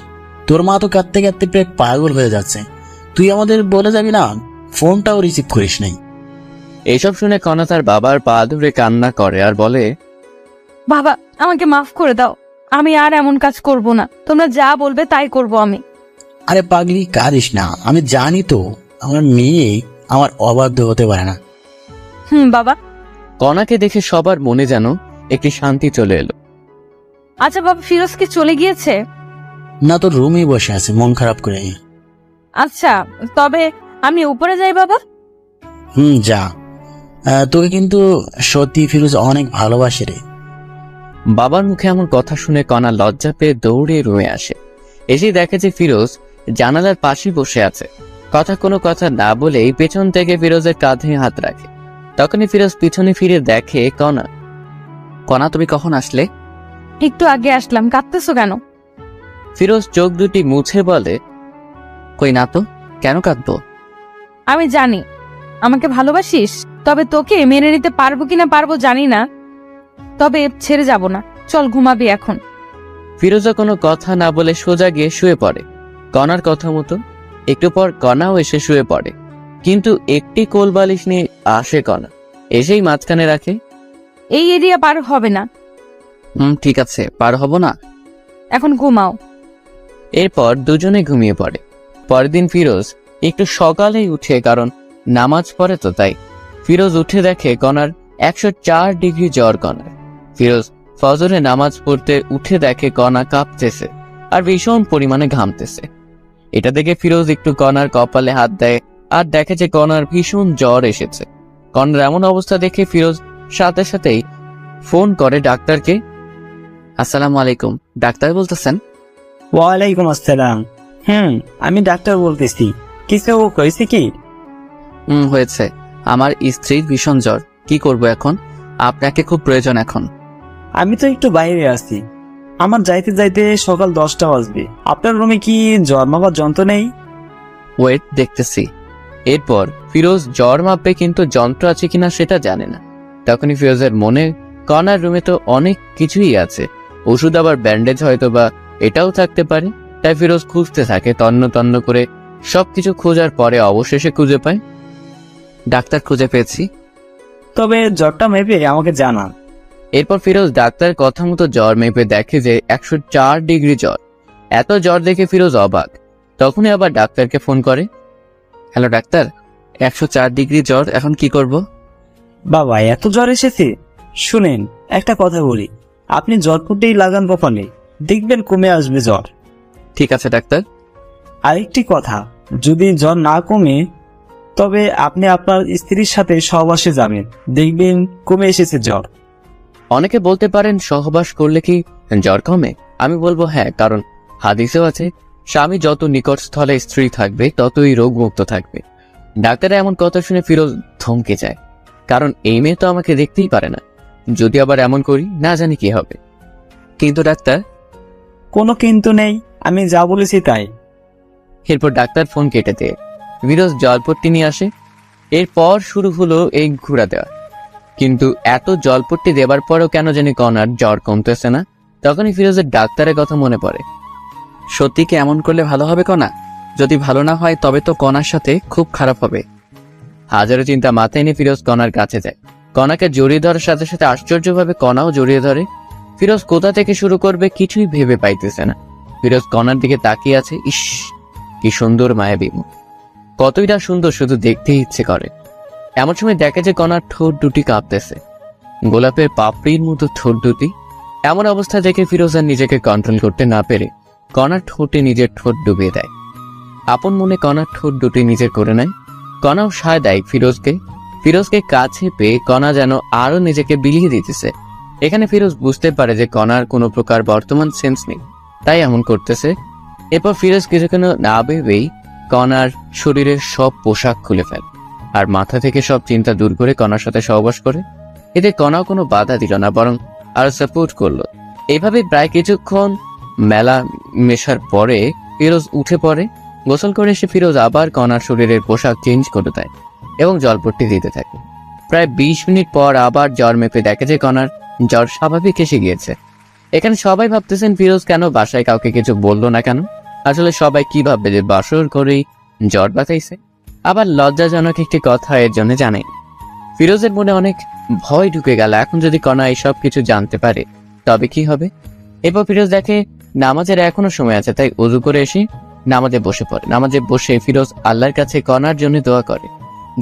তোর মা তো কাঁদতে কাঁদতে প্রায় পাগল হয়ে যাচ্ছে। তুই আমাদের বলে যাবি না, ফোনটাও রিসিভ করিস নাই। এইসব শুনে কণা তার বাবার পা ধরে কান্না করে আর বলে, বাবা, আমাকে মাফ করে দাও। আমি আর এমন কাজ করব না। তোমরা যা বলবে তাই করব আমি। আরে পাগলি, কাঁদিস না। আমি জানি তো আমার মেয়ে আমার অবাধ্য হতে পারে না। বাবা। কণাকে দেখে সবার মনে যেন একটি শান্তি চলে এলো। আচ্ছা বাবা, ফিরোজ কি চলে গিয়েছে? না, তোর রুমেই বসে আছে মন খারাপ করে। আচ্ছা, তবে আমি উপরে যাই বাবা। যা। তোকে কিন্তু সত্যি ফিরোজ অনেক ভালোবাসে রে। বাবার মুখে এমন কথা শুনে কণা লজ্জা পেয়ে দৌড়ে রুমে আসে। এসে দেখে যে ফিরোজ জানালার পাশে বসে আছে। কোনো কথা না বলেই পেছন থেকে ফিরোজের কাঁধে হাত রাখে। তখনই ফিরোজ পিছনে ফিরে দেখে কণা, তুমি কখন আসলে? একটু আগে আসলাম। কাঁদতেছো কেন? ফিরোজ চোখ দুটি মুছে বলে, কই না তো, কেন কাঁদবো? আমি জানি আমাকে ভালোবাসিস, তবে তোকে মেনে নিতে পারবো কিনা পারবো জানি না, তবে ছেড়ে যাব না। চল ঘুমাবি এখন। ফিরোজা কোনো কথা না বলে সোজা গিয়ে শুয়ে পড়ে কণার কথা মতো। একটু পর কণাও এসে শুয়ে পড়ে, কিন্তু একটি কোল বালিশ নিয়ে আসে কণা, এসেই মাঝখানে রাখে। এই এরিয়া পার হবে না। ঠিক আছে, পার হব না। এখন ঘুমাও। এরপর দুজনে ঘুমিয়ে পড়ে। পরের দিন ফিরোজ একটু সকালেই উঠে, কারণ নামাজ পড়ে তো তাই। ফিরোজ উঠে দেখে কণার 104 ডিগ্রি জ্বর। কণার ফিরোজ ফজরে নামাজ পড়তে উঠে দেখে কণা কাঁপতেছে আর ভীষণ পরিমাণে ঘামতেছে। এটা দেখে ফিরোজ একটু কণার কপালে হাত দেয় আর দেখে যে কণার ভীষণ জ্বর এসেছে। কণার এমন অবস্থা দেখে ফিরোজ সাথে সাথেই ফোন করে ডাক্তারকে। আসসালামু আলাইকুম, ডাক্তার বলতেছেন? ওয়ালাইকুম আসসালাম। আমি ডাক্তার বলতেছি, কিছু হয়েছে কি? হয়েছে। আমার স্ত্রীর ভীষণ জ্বর, কি করব এখন? আপনাকে খুব প্রয়োজন এখন। আমি তো একটু বাইরে আছি, আমার যাইতে যাইতে সকাল 10টা বাজবে। আপনার রুমে কি জ্বর মাপার যন্ত্র নেই? ওয়েট, দেখতেছি। এরপর ফিরোজ জ্বর মাপবে, কিন্তু যন্ত্র আছে কিনা সেটা জানে না। তখনই ফিরোজের মনে, কণার রুমে তো অনেক কিছুই আছে, ওষুধ আবার ব্যান্ডেজ হয়তো বা এটাও থাকতে পারে। তাই ফিরোজ খুঁজতে থাকে, তন্ন তন্ন করে সবকিছু খোঁজার পরে অবশেষে খুঁজে পায়। ডাক্তার, খুঁজে পেয়েছি। তবে জ্বরটা মেপে আমাকে জানান। এরপর ফিরোজ ডাক্তারের কথা মতো জ্বর মেপে দেখে যে 104 ডিগ্রি জ্বর। এত জ্বর দেখে ফিরোজ অবাক। তখনই আবার ডাক্তারকে ফোন করে। হ্যালো ডাক্তার, 104 ডিগ্রি জ্বর, এখন কি করব? বাবা, এত জ্বর এসেছে? শুনেন, একটা কথা বলি, আপনি জ্বরপুটেই লাগান কপালে, দেখবেন কমে আসবে জ্বর। ঠিক আছে ডাক্তার। আরেকটি কথা, যদি জ্বর না কমে তবে আপনি আপনার স্ত্রীর সাথে সহবাসে যাবেন, দেখবেন কমে এসেছে জ্বর। অনেকে বলতে পারেন সহবাস করলে কি জ্বর কমে? আমি বলবো হ্যাঁ, কারণ হাদিসেও আছে স্বামী যত নিকট স্থলে স্ত্রী থাকবে ততই রোগমুক্ত থাকবে। ডাক্তারের এমন কথা শুনে ফিরোজ থমকে যায়, কারণ এই মেয়ে তো আমাকে দেখতেই পারে না। যদি আবার এমন করি, না জানি কি হবে। কিন্তু ডাক্তার? কোনো কিন্তু নেই, আমি যা বলেছি তাই। এরপর ডাক্তার ফোন কেটে দেয়। ফিরোজ জলপট্টি নিয়ে আসে। এরপর শুরু হলো এই ঘুরা দেওয়া। কিন্তু এত জলপট্টি দেবার পরেও কেন জানি কণার জ্বর কমতেছে না। তখনই ফিরোজের ডাক্তারের কথা মনে পড়ে। সত্যি কি এমন করলে ভালো হবে কণা? যদি ভালো না হয় তবে তো কণার সাথে খুব খারাপ হবে। হাজারো চিন্তা মাথায় নিয়ে ফিরোজ কণার কাছে যায়। কণাকে জড়িয়ে ধরার সাথে সাথে আশ্চর্যভাবে কণাও জড়িয়ে ধরে। ফিরোজ কোথা থেকে শুরু করবে কিছুই ভেবে পাইতেছে না। ফিরোজ কণার দিকে তাকিয়ে আছে। ইস, কি সুন্দর মায়াবী মুখ, কতই না সুন্দর, শুধু দেখতেই ইচ্ছে করে। এমন সময় দেখে যে কণার ঠোঁট দুটি কাঁপতেছে, গোলাপের পাপড়ির মতো ঠোঁট দুটি। এমন অবস্থা দেখে ফিরোজ আর নিজেকে কন্ট্রোল করতে না পেরে কণার ঠোঁটে নিজের ঠোঁট ডুবিয়ে দেয়। আপন মনে কণার ঠোঁট দুটি নিজের করে নেয়। কণাও সায় দেয় ফিরোজকে। ফিরোজকে কাছে পেয়ে কণা যেন আরো নিজেকে বিলিয়ে দিতেছে। এখানে ফিরোজ বুঝতে পারে যে কণার কোনো প্রকার বর্তমান সেন্স নেই, তাই এমন করতেছে। এরপর ফিরোজ কিছুক্ষণ না ভেবেই কণার শরীরের সব পোশাক খুলে ফেলে আর মাথা থেকে সব চিন্তা দূর করে কণার সাথে সহবাস করে। এতে কণাও কোনো বাধা দিল না, বরং আরো সাপোর্ট করলো। এইভাবে প্রায় কিছুক্ষণ মেলা মেশার পরে ফিরোজ উঠে পড়ে। গোসল করে এসে ফিরোজ আবার কণার শরীরের পোশাক চেঞ্জ করে দেয় এবং জলপট্টি দিতে থাকে। প্রায় 20 মিনিট পর আবার জ্বর মেপে দেখে যে কণার জ্বর স্বাভাবিক এসে গিয়েছে। এখানে সবাই ভাবতেছেন ফিরোজ কেন বাসায় কাউকে কিছু বললো না কেন। আসলে সবাই কি ভাববে যে বাসর করেই জ্বর বাতাইছে। আবার লজ্জাজনক একটি কথা এর জন্য জানে। ফিরোজের মনে অনেক ভয় ঢুকে গেল, এখন যদি কণা এইসব কিছু জানতে পারে তবে কি হবে। এরপর ফিরোজ দেখে নামাজের এখনো সময় আছে, তাই ওযু করে এসে নামাজে বসে পড়ে। নামাজে বসে ফিরোজ আল্লাহর কাছে কণার জন্য দোয়া করে,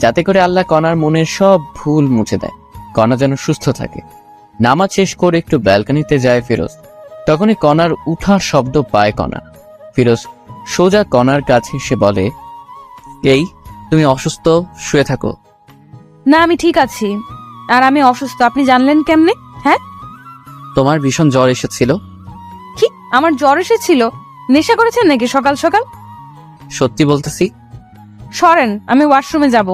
যাতে করে আল্লাহ কণার মনের সব ভুল মুছে দেয়, কণা যেন সুস্থ থাকে। নামাজ শেষ করে একটু ব্যালকনিতে যায় ফিরোজ। তখনই কণার উঠার শব্দ পায় কণা। ফিরোজ সোজা কণার কাছে এসে বলে, এই তুমি অসুস্থ, শুয়ে থাকো। না, আমি ঠিক আছি। আর আমি অসুস্থ আপনি জানলেন কেমনে? হ্যাঁ, তোমার ভীষণ জ্বর এসেছিল। কি আমার জ্বর এসেছিল? নেশা করেছেন নাকি সকাল সকাল? সত্যি বলতেছি। সরেন, আমি ওয়াশরুমে যাব।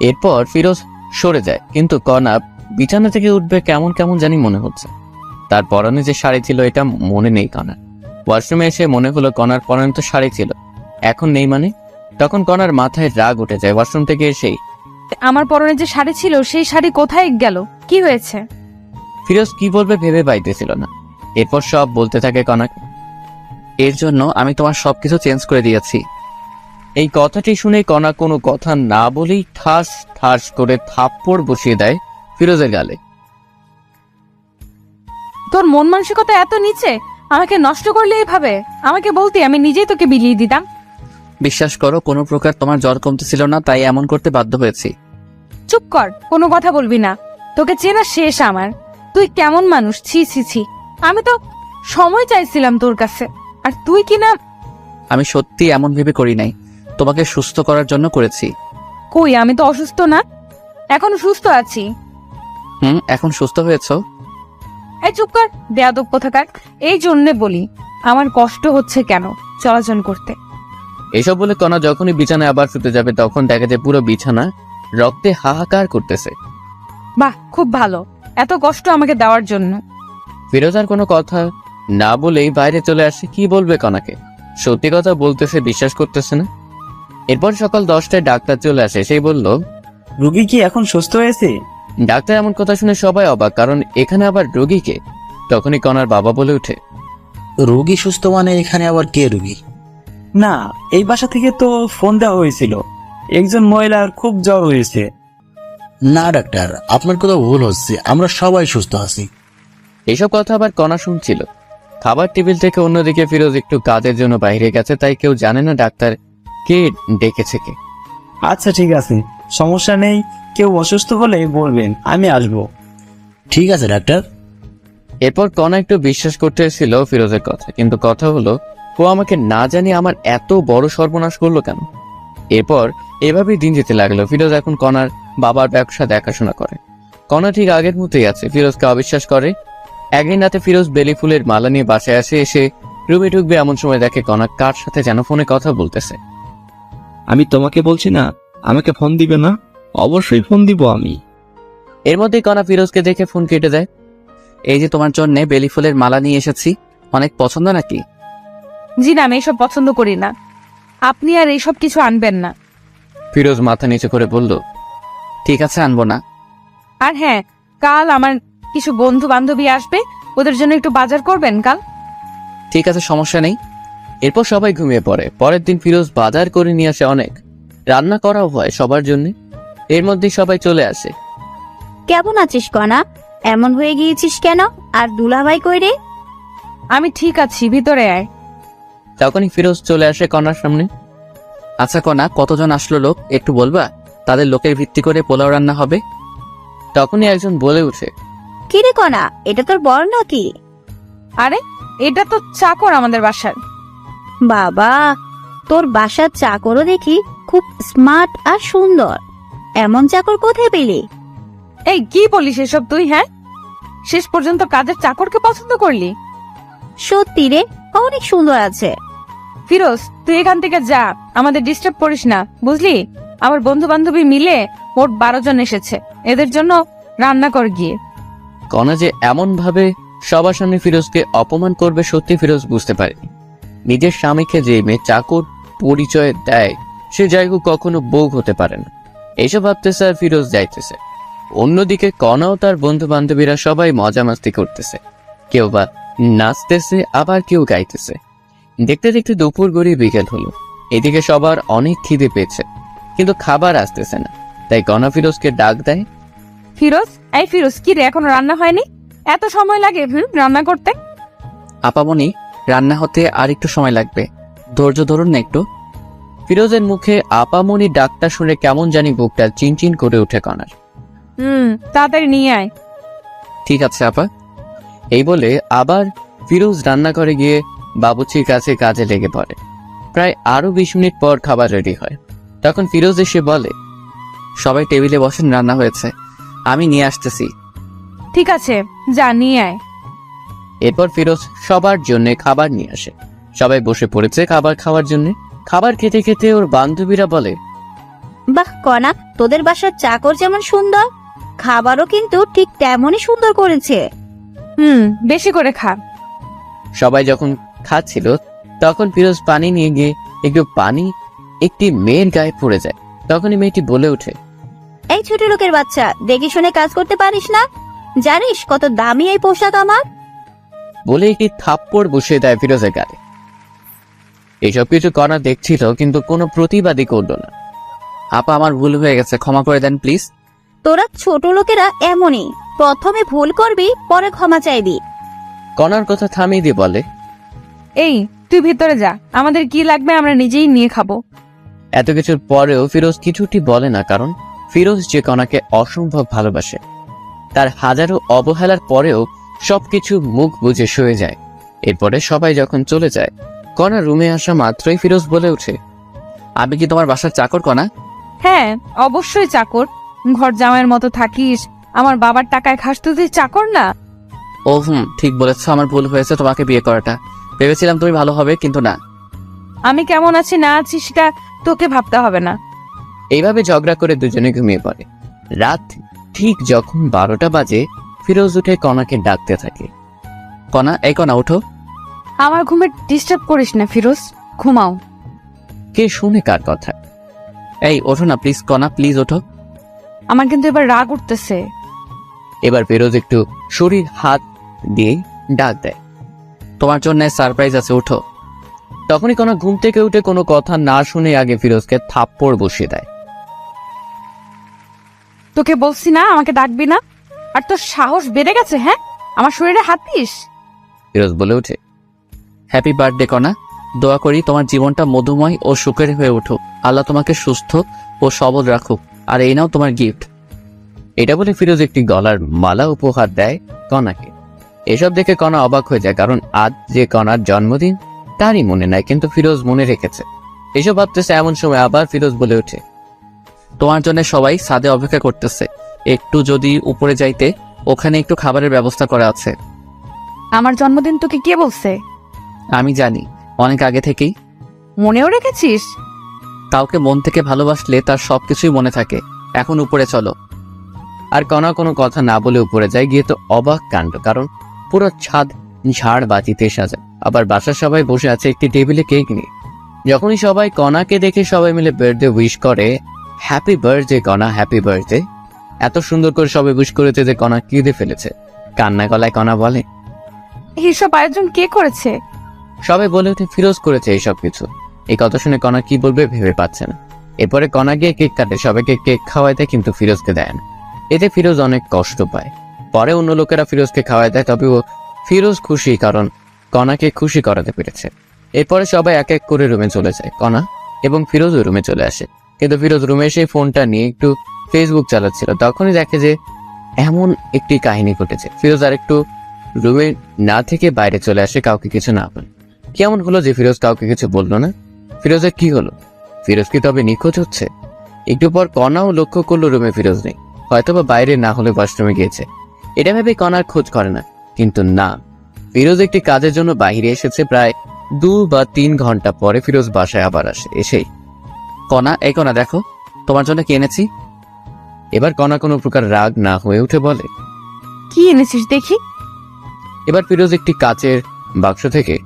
এরপর ফিরোজ সরে যায়, কিন্তু কণা বিছানা থেকে উঠবে কেমন কেমন জানি মনে হচ্ছে। তার পরনে যে শাড়ি ছিল এটা মনে নেই কণার। ওয়াশরুমে এসে মনে হলো কণার পরনে তো শাড়ি ছিল, এখন নেই মানে। তখন কণার মাথায় রাগ উঠে যায়। ওয়াশরুম থেকে এসেই আমার পরনে যে শাড়ি ছিল সেই শাড়ি কোথায় গেল? কি হয়েছে? ফিরোজ কি বলবে ভেবে পাইতেছিল না। এরপর সব বলতে থাকে কণাকে। এর জন্য আমি তোমার সবকিছু চেঞ্জ করে দিয়েছি। এই কথাটি শুনে কণা কোনো কথা না বলেই ঠাস ঠাস করে থাপ্পড় বসিয়ে দেয় ফিরোজের গালে। তোর মন মানসিকতা এত নিচে, আমাকে নষ্ট করলে এইভাবে? আমাকে বলতে আমি নিজেই তোকে বিলিয়ে দিতাম। বিশ্বাস করো, কোনো প্রকার তোমার জ্বর কমতেছিল না, তাই এমন করতে বাধ্য হয়েছি। চুপ কর, কোনো কথা বলবি না। তোকে চেনা শেষ আমার। তুই কেমন মানুষ, ছি ছি ছি। আমি তো সময় চাইছিলাম তোর কাছে, আর তুই কি না। আমি সত্যি এমন ভেবে করি নাই, তোমাকে সুস্থ করার জন্য করেছি। কই, আমি তো অসুস্থ না, এখনো সুস্থ আছি। এখন সুস্থ হয়েছো? এই চুপ কর, বেয়াদব কোথাকার। এই জন্যে বলি আমার কষ্ট হচ্ছে কেন চলাচল করতে। এসব বলে কণা যখনই বিছানায় আবার শুতে যাবে তখন দেখা যায় পুরো বিছানা রক্তে হাহাকার করতেছে। বাহ, খুব ভালো, এত কষ্ট আমাকে দেওয়ার জন্য। ফিরোজ আর কোনো কথা না বলেই বাইরে চলে আসে। কি বলবে কণাকে? সত্যি কথা বলতেছে, বিশ্বাস করতেছে না। এরপর সকাল 10টায় ডাক্তার চলে আসে। সেই বলল, রুগী কি এখন সুস্থ হয়েছে? ডাক্তার এমন কথা শুনে সবাই অবাক, কারণ এখানে আবার রোগীকে। তখনই কণার বাবা বলে ওঠে, রোগী সুস্থ মানে এখানে আবার কে রোগী? না, এই বাসা থেকে তো ফোন দেওয়া হয়েছিল, একজন মহিলার খুব জ্বর হয়েছে। না ডাক্তার, আপনার কথা ভুল হচ্ছে, আমরা সবাই সুস্থ আছি। এইসব কথা আবার কণা শুনছিল। খাবার টেবিল থেকে অন্যদিকে ফিরোজ একটু কাজের জন্য বাইরে গেছে, তাই কেউ জানে না ডাক্তার কে ডেকেছে কে। আচ্ছা ঠিক আছে, সমস্যা নেই, কেউ অসুস্থ হলে বলবেন, আমি আসবো। ঠিক আছে ডাক্তার। এরপর কণা একটু বিশ্বাস করতে এসেছিল ফিরোজের কথা, কিন্তু কথা হলো ও আমাকে না জানি আমার এত বড় সর্বনাশ করলো কেন। এরপর এভাবেই দিন যেতে লাগলো। ফিরোজ এখন কণার বাবার ব্যবসা দেখাশোনা করে। কণা ঠিক আগের মতোই আছে, ফিরোজকে অবিশ্বাস করে। একদিন রাতে ফিরোজ বেলি ফুলের মালা নিয়ে বাসায় আসে। এসে রুমে ঢুকবে এমন সময় দেখে কণা কার সাথে যেন ফোনে কথা বলতেছে। আমি তোমাকে বলছি না আমাকে ফোন দিবে না? অবশ্যই ফোন দিব আমি। এর মধ্যেই কণা ফিরোজকে দেখে ফোন কেটে দেয়। এই যে তোমার জন্য বেলি ফুলের মালা নিয়ে এসেছি, অনেক পছন্দ নাকি? জি না, আমি এইসব পছন্দ করি না, আপনি আর এইসব কিছু আনবেন না। ফিরোজ মাথা নিচু করে বলল, ঠিক আছে, আনবো না। আর হ্যাঁ, কাল আমার কিছু বন্ধু বান্ধবী আসবে, ওদের জন্য একটু বাজার করবেন কাল। ঠিক আছে, সমস্যা নেই। এরপর সবাই ঘুমিয়ে পড়ে। পরের দিন ফিরোজ বাজার করে নিয়ে আসে অনেক, রান্না করাও হয় সবার জন্য। এর মধ্যেই সবাই চলে আসে। কেমন আছিস কণা? এমন হয়ে গিয়েছিস কেন? আর দুলাভাই কই রে? আমি ঠিক আছি, ভিতরে আয়। তখনই ফিরোজ চলে আসে কণার সামনে। আচ্ছা কণা, কতজন আসলো লোক একটু বলবা? তাদের লোকের ভিত্তি করে পোলাও রান্না হবে। তখনই একজন বলে উঠে, কি রে কণা, এটা তোর বর নাকি? আরে, এটা তো চাকর আমাদের বাসার। বাবা, তোর বাসার চাকরও দেখি খুব স্মার্ট আর সুন্দর। এমন চাকর কোথায় পেলি? এই কি বলিস এসব তুই? হ্যাঁ, শেষ পর্যন্ত কাজের চাকরকে পছন্দ করলি? সত্যি রে, অনেক সুন্দর আছে। ফিরোজ, তুই এখান থেকে যা, আমাদের ডিস্টার্ব করিস না, বুঝলি? আমার বন্ধু বান্ধবী মিলে মোট 12 জন এসেছে, এদের জন্য রান্না কর গিয়ে। কণা যে এমন ভাবে সবার সামনে ফিরোজকে অপমান করবে সত্যি ফিরোজ বুঝতে পারেনি। নিজের স্বামীকে যে মেয়ে চাকর পরিচয় দেয় সে জায়গা কখনো বউ হতে পারে না। এইসব ভাবতেছে আর ফিরোজ যাইতেছে। অন্যদিকে কণাও তার বন্ধু বান্ধবীরা সবাই মজা মাস্তি করতেছে, কেউ বা নাচতেছে, আবার কেউ গাইতেছে। দেখতে দেখতে দুপুর গড়িয়ে বিকেল হলো। এদিকে সবার অনেক খিদে পেয়েছে, কিন্তু খাবার আসতেছে না। তাই কণা ফিরোজকে ডাক দেয়। ফিরোজ, এই ফিরোজ, কি রে, এখনো রান্না হয়নি? এত সময় লাগে রান্না করতে? আপামনি, রান্না হতে আর একটু সময় লাগবে, ধৈর্য ধরুন না একটু। ফিরোজের মুখে আপামনি ডাকটা শুনে কেমন জানি বুকটা চিনচিন করে উঠে কণার। তাড়াতাড়ি নিয়ে আয়। ঠিক আছে আপা। এই বলে আবার ফিরোজ রান্নাঘরে গিয়ে বাবুর্চির কাছে কাজে লেগে পড়ে। প্রায় আরো 20 মিনিট পর খাবার রেডি হয়। তখন ফিরোজ এসে বলে, সবাই টেবিলে বসেন, রান্না হয়েছে, আমি নিয়ে আসতেছি। ঠিক আছে, যা নিয়ে আয়। এরপর ফিরোজ সবার জন্য খাবার নিয়ে আসে। সবাই বসে পড়েছে খাবার খাওয়ার জন্য। খাবার খেতে খেতে ওর বান্ধবীরা বলে, বাহ কণা, তোদের বাসার চাকর যেমন সুন্দর, খাবারও কিন্তু ঠিক তেমনই সুন্দর করেছে। বেশি করে খা। সবাই যখন খাচ্ছিল তখন ফিরোজ পানি নিয়ে গিয়ে একটু পানি একটি মেয়ের গায়ে পড়ে যায়। তখনই মেয়েটি বলে ওঠে, এই ছোট লোকের বাচ্চা, দেখে শুনে কাজ করতে পারিস না? জানিস কত দামি এই পোশাক আমার? বলে একটি থাপ্পড় বসিয়ে দেয় ফিরোজের গায়ে। এইসব কিছু কণা দেখছিল, কিন্তু কোনো প্রতিবাদই করলো না। আপা, আমার ভুল হয়ে গেছে, ক্ষমা করে দেন প্লিজ। তোরা ছোট লোকেরা এমনই, প্রথমে ভুল করবি, পরে ক্ষমা চাইবি। কণার কথা থামিয়ে দিয়ে বলে, এই তুই ভিতরে যা, আমাদের কি লাগবে আমরা নিজেই নিয়ে খাবো। এত কিছুর পরেও ফিরোজ কিছুটি বলে না, কারণ ফিরোজ যে কণাকে অসম্ভব ভালোবাসে। তার হাজারো অবহেলার পরেও সবকিছু মুখ বুজে সয়ে যায়। এরপরে সবাই যখন চলে যায়, কণা রুমে আসা মাত্রই ফিরোজ বলে ওঠে, আমি কি তোমার বাসার চাকর কণা? হ্যাঁ, অবশ্যই চাকর। ঘর জামাইয়ের মতো থাকিস, আমার বাবার টাকায় খাস, তুই চাকর না? ও ঠিক বলেছ, আমার ভুল হয়েছে তোমাকে বিয়ে করাটা। ভেবেছিলাম তুমি ভালো হবে, কিন্তু না। আমি কেমন আছি না আছি সেটা তোকে ভাবতে হবে না। এইভাবে ঝগড়া করে দুজনে ঘুমিয়ে পড়ে। রাত ঠিক যখন 12টা বাজে, ফিরোজ উঠে কণাকে ডাকতে থাকে, কণা, এই কণা ওঠো। আমার ঘুমে ডিস্টার্ব করিস না ফিরোজ, ঘুমাও। কে শুনে কার কথা? এই ওঠো না প্লিজ কণা, প্লিজ ওঠো। আমার কিন্তু এবার রাগ উঠতেছে। এবার ফিরোজ একটু শরীর হাত দিয়ে ডাক দেয়, তোমার জন্য সারপ্রাইজ আছে, ওঠো। তখনই কণা ঘুম থেকে উঠে কোনো কথা না শুনে আগে ফিরোজকে থাপ্পড় বসিয়ে দেয়। তোকে বলছি না আমাকে ডাকবি না, আর তোর সাহস বেড়ে গেছে? হ্যাঁ, আমার শরীরে হাত দিস? ফিরোজ বলে ওঠে, হ্যাপি বার্থডে কণা, দোয়া করি তোমার জীবনটা মধুময় ও সুখের হয়ে উঠুক। আল্লাহ তোমাকে সুস্থ ও সবল রাখুক, আর এই নাও তোমার গিফট। এটা বলে ফিরোজ একটি গলার মালা উপহার দেয় কণাকে। এসব দেখে কণা অবাক হয়ে যায়, কারণ আজ যে কণার জন্মদিন তারই মনে নাই, কিন্তু ফিরোজ মনে রেখেছে। এসব ভাবতেছে এমন সময় আবার ফিরোজ বলে ওঠে, তোমার জন্য সবাই ছাদে অপেক্ষা করতেছে, একটু যদি উপরে যাইতে, ওখানে একটু খাবারের ব্যবস্থা করা আছে। আমার জন্মদিন তোকে কে বলছে? আমি জানি, অনেক আগে থেকেই। মনেও রেখেছিস? কাউকে মন থেকে ভালোবাসলে তার সবকিছুই মনে থাকে। এখন উপরে চলো। আর কণা কোনো কথা না বলে উপরে যায়। গিয়ে তো অবাক কাণ্ড, কারণ পুরো ছাদ ঝাড় বাতিতে সাজা, আবার বাসার সবাই বসে আছে একটি টেবিলে কেক নিয়ে। যখনই সবাই কণাকে দেখে সবাই মিলে বার্থডে উইশ করে, হ্যাপি বার্থডে কণা, হ্যাপি বার্থডে। এত সুন্দর করে সবাই উইশ করেছে যে কণা কেঁদে ফেলেছে। কান্না গলায় কণা বলে, এইসব আয়োজন কে করেছে? সবাই বলে ওঠে, ফিরোজ করেছে এইসব কিছু। এই কথা শুনে কণা কি বলবে ভেবে পাচ্ছে না। এরপরে কণা গিয়ে কেক কাটে, সবাইকে কেক খাওয়ায় দেয়, কিন্তু ফিরোজকে দেয় না। এতে ফিরোজ অনেক কষ্ট পায়। পরে অন্য লোকেরা ফিরোজকে খাওয়ায় দেয়, তবে ফিরোজ খুশি, কারণ কণাকে খুশি করাতে পেরেছে। এরপরে সবাই এক এক করে রুমে চলে যায়। কণা এবং ফিরোজ রুমে চলে আসে, কিন্তু ফিরোজ রুমে এসে ফোনটা নিয়ে একটু ফেসবুক চালাচ্ছিল। তখনই দেখে যে এমন একটি কাহিনী ঘটেছে। ফিরোজ আর একটু রুমে না থেকে বাইরে চলে আসে, কাউকে কিছু না বলে। কেমন হলো যে ফিরোজ কাউকে কিছু বললো না? ফিরোজের কি হলো? ফিরোজ কি তবে নিখোঁজ হচ্ছে? একটু পর কণাও লক্ষ্য করলো রুমে ফিরোজ নেই, হয়তোবা বাইরে না হলে ওয়াশরুমে গিয়েছে। এটা ভেবে কণার খোঁজ করে না, কিন্তু না, ফিরোজ একটি কাজের জন্য বাইরে এসেছে। প্রায় 2 বা 3 ঘন্টা পরে ফিরোজ বাসায় আবার আসে। এসেই, কণা, এই কণা দেখো, তোমার জন্য কি এনেছি। এবার কণা কোনো প্রকার রাগ না হয়ে উঠে বলে, কি এনেছিস দেখি? এবার ফিরোজ একটি কাচের বাক্স থেকে,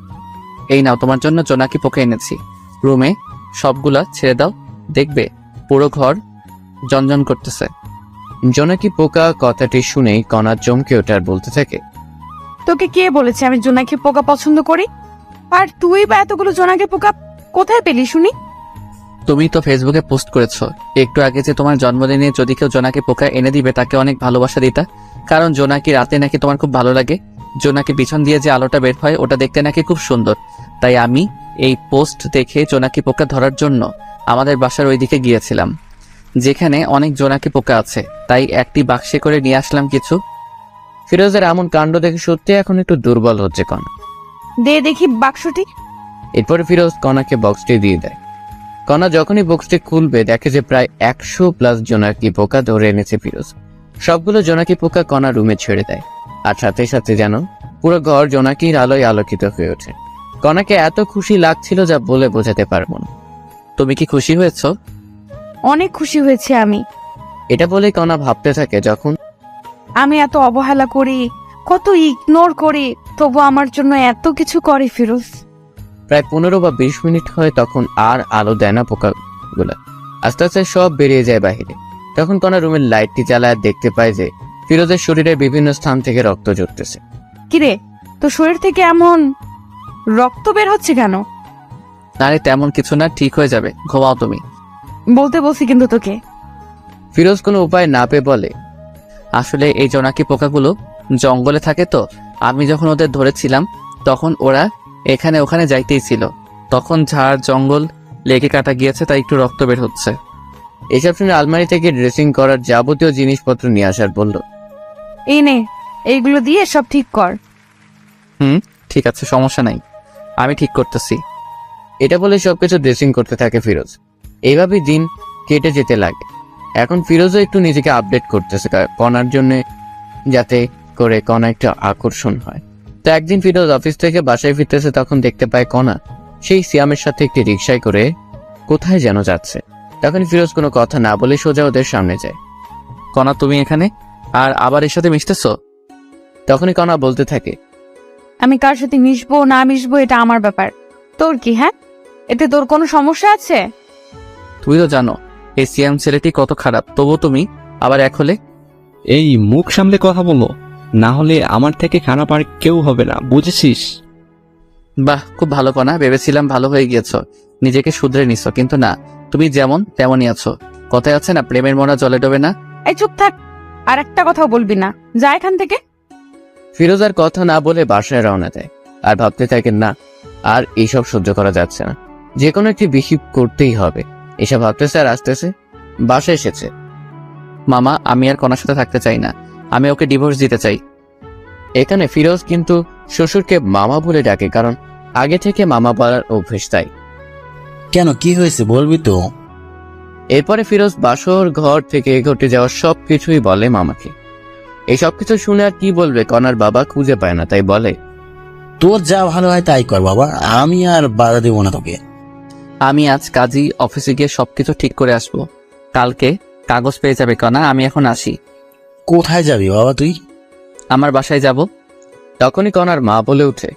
এই নাও তোমার জন্য জোনাকি পোকা এনেছি, রুমে সবগুলা ছেড়ে দাও, দেখবে পুরো ঘর জনজন করতেছে। জোনাকি পোকা কথাটি শুনেই কণা চমকে ওঠে আর বলতে থাকে, তোকে কে বলেছে আমি জোনাকি পোকা পছন্দ করি? আর তুই বা এতগুলো জোনাকি পোকা কোথায় পেলি শুনি? তুমি তো ফেসবুকে পোস্ট করেছো একটু আগে যে তোমার জন্মদিনে যদি কেউ জোনাকি পোকা এনে দিবে তাকে অনেক ভালোবাসা দিতা, কারণ জোনাকি রাতে নাকি তোমার খুব ভালো লাগে। জোনাকি পিছন দিয়ে যে আলোটা বের হয় ওটা দেখতে নাকি খুব সুন্দর। তাই আমি এই পোস্ট দেখে জোনাকি পোকা ধরার জন্য আমাদের বাসার ওইদিকে গিয়েছিলাম, যেখানে অনেক জোনাকি পোকা আছে, তাই একটি বাক্সে করে নিয়ে আসলাম কিছু। ফিরোজের এমন কাণ্ড দেখে সত্যি এখন একটু দুর্বল হচ্ছে কণা। দে দেখি বাক্সটি। এরপরে ফিরোজ কণাকে বক্সটি দিয়ে দেয়। কণা যখনই বক্সটি খুলবে দেখে যে প্রায় 100+ জোনাকি পোকা ধরে এনেছে ফিরোজ। সবগুলো জোনাকি পোকা কণা রুমে ছেড়ে দেয়, আর সাথে সাথে যেন পুরো ঘর জোনাকির আলোয় আলোকিত হয়ে ওঠে। কণাকে এত খুশি লাগছিল যা বলে বোঝাতে পারবো না। তুমি কি খুশি হয়েছ? অনেক খুশি হয়েছে আমি। এটা বলে কণা ভাবতে থাকে, যখন আমি এত অবহেলা করি, কত ইগনোর করি, তবু আমার জন্য এত কিছু করে ফিরোজ। প্রায় 15 বা 20 মিনিট হয়, তখন আর আলো দেয় না পোকাগুলা। আস্তে আস্তে সব বেরিয়ে যায় বাহিরে। তখন কণা রুমের লাইটটি জ্বালায় দেখতে পায় যে ফিরোজের শরীরের বিভিন্ন স্থান থেকে রক্ত ঝরতেছে। কিরে, তোর শরীর থেকে এমন রক্ত বের হচ্ছে কেন? আরে তেমন কিছু না, ঠিক হয়ে যাবে, ঘুমাও তুমি। বলতে বলছি কিন্তু তোকে। ফিরোজ কোনো উপায় না পেয়ে বলে, আসলে এই জোনাকি পোকাগুলো জঙ্গলে থাকে, তো আমি যখন ওদের ধরেছিলাম তখন ওরা এখানে ওখানে যাইতেই ছিল, তখন ঝাড় জঙ্গল লেগে কাটা গিয়েছে, তাই একটু রক্ত বের হচ্ছে। এসব শুনে আলমারি থেকে ড্রেসিং করার যাবতীয় জিনিসপত্র নিয়ে আসার বলল। এই নে, এইগুলো দিয়ে সব ঠিক কর। ঠিক আছে, সমস্যা নাই, আমি ঠিক করতেছি। এটা বলে সবকিছু ড্রেসিং করতে থাকে ফিরোজ। এইভাবেই দিন কেটে যেতে লাগে। এখন ফিরোজও একটু নিজেকে আপডেট করতেছে কণার জন্য, যাতে করে কণা একটু আকর্ষণ হয়। তো একদিন ফিরোজ অফিস থেকে বাসায় ফিরতেছে, তখন দেখতে পায় কণা সেই সিয়ামের সাথে একটি রিকশায় করে কোথায় যেন যাচ্ছে। তখন ফিরোজ কোনো কথা না বলে সোজা ওদের সামনে যায়। কণা, তুমি এখানে আর আবার এর সাথে মিশতেছো? তখনই কণা বলতে থাকে, আমি কার সাথে মিশবো না মিশবো এটা আমার ব্যাপার, তোর কি? হ্যাঁ, এতে তোর কোনো সমস্যা আছে? তুমি তো জানো এই সিয়াম ছেলেটি কত খারাপ, তবুও তুমি আবার এক হলে। এই মুখ সামলে কথা বলো, না হলে আমার থেকে খারাপ আর কেউ হবে না, বুঝেছিস? বাহ, খুব ভালো কণা, ভেবেছিলাম ভালো হয়ে গিয়েছো, নিজেকে শুধরে নিছো, কিন্তু না, তুমি যেমন তেমনই আছো। কথায় আছে না, প্রেমের মরা জলে ডোবে না। এই চুপ থাক, আর একটা কথাও বলবি না, যা এখান থেকে। ফিরোজ আর কথা না বলে বাসায় রওনা দেয়। আর ভাবতে থাকেন, না আর এইসব সহ্য করা যাচ্ছে না, যে কোনো একটি বিহিব করতেই হবে। এসব ভাবতেছে আর আসতেছে বাসায় এসেছে। মামা, আমি আর কণার সাথে থাকতে চাই না, আমি ওকে ডিভোর্স দিতে চাই। এখানে ফিরোজ কিন্তু শ্বশুরকে মামা বলে ডাকে, কারণ আগে থেকে মামা বলার অভ্যেস তাই। কেন, কি হয়েছে বলবি তো? এরপরে ফিরোজ বাসর ঘর থেকে ঘটে যাওয়া সবকিছুই বলে মামাকে। এই সবকিছু শুনে আর কি বলবে, কণার বাবা খুঁজে পায় না, তাই বলে, তোর যা ভালো হয় তাই কর বাবা, আমি আর বাধা দেবো না তোকে। আমি আজ কাজী অফিসে গিয়ে সবকিছু ঠিক করে আসবো, কালকে কাগজ পেয়ে যাবে কণা, আমি এখন আসি। কোথায় যাবি বাবা তুই? আমার বাসায় যাব। তখনই কণার মা বলে উঠে,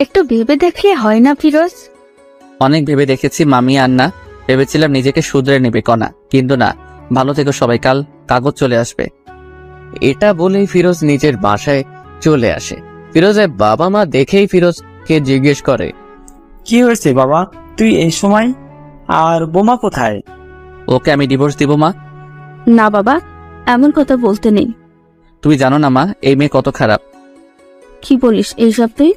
একটু ভেবে দেখলে হয় না ফিরোজ? অনেক ভেবে দেখেছি মামি, আর না, ভেবেছিলাম নিজেকে শুধরে নেবে কণা, কিন্তু না, ভালো থেকো সবাই, কাল কাগজ চলে আসবে। এটা বলেই ফিরোজ নিজের বাসায় চলে আসে। ফিরোজের বাবা মা দেখেই ফিরোজকে জিজ্ঞেস করে, কি হয়েছে বাবা, তুই এই সময়? আর বোমা কোথায়? ওকে আমি ডিভোর্স দিব মা। না বাবা, এমন কথা বলতে নেই। তুমি জানো না মা, এই মেয়ে কত খারাপ। কি বলিস এইসব তুই?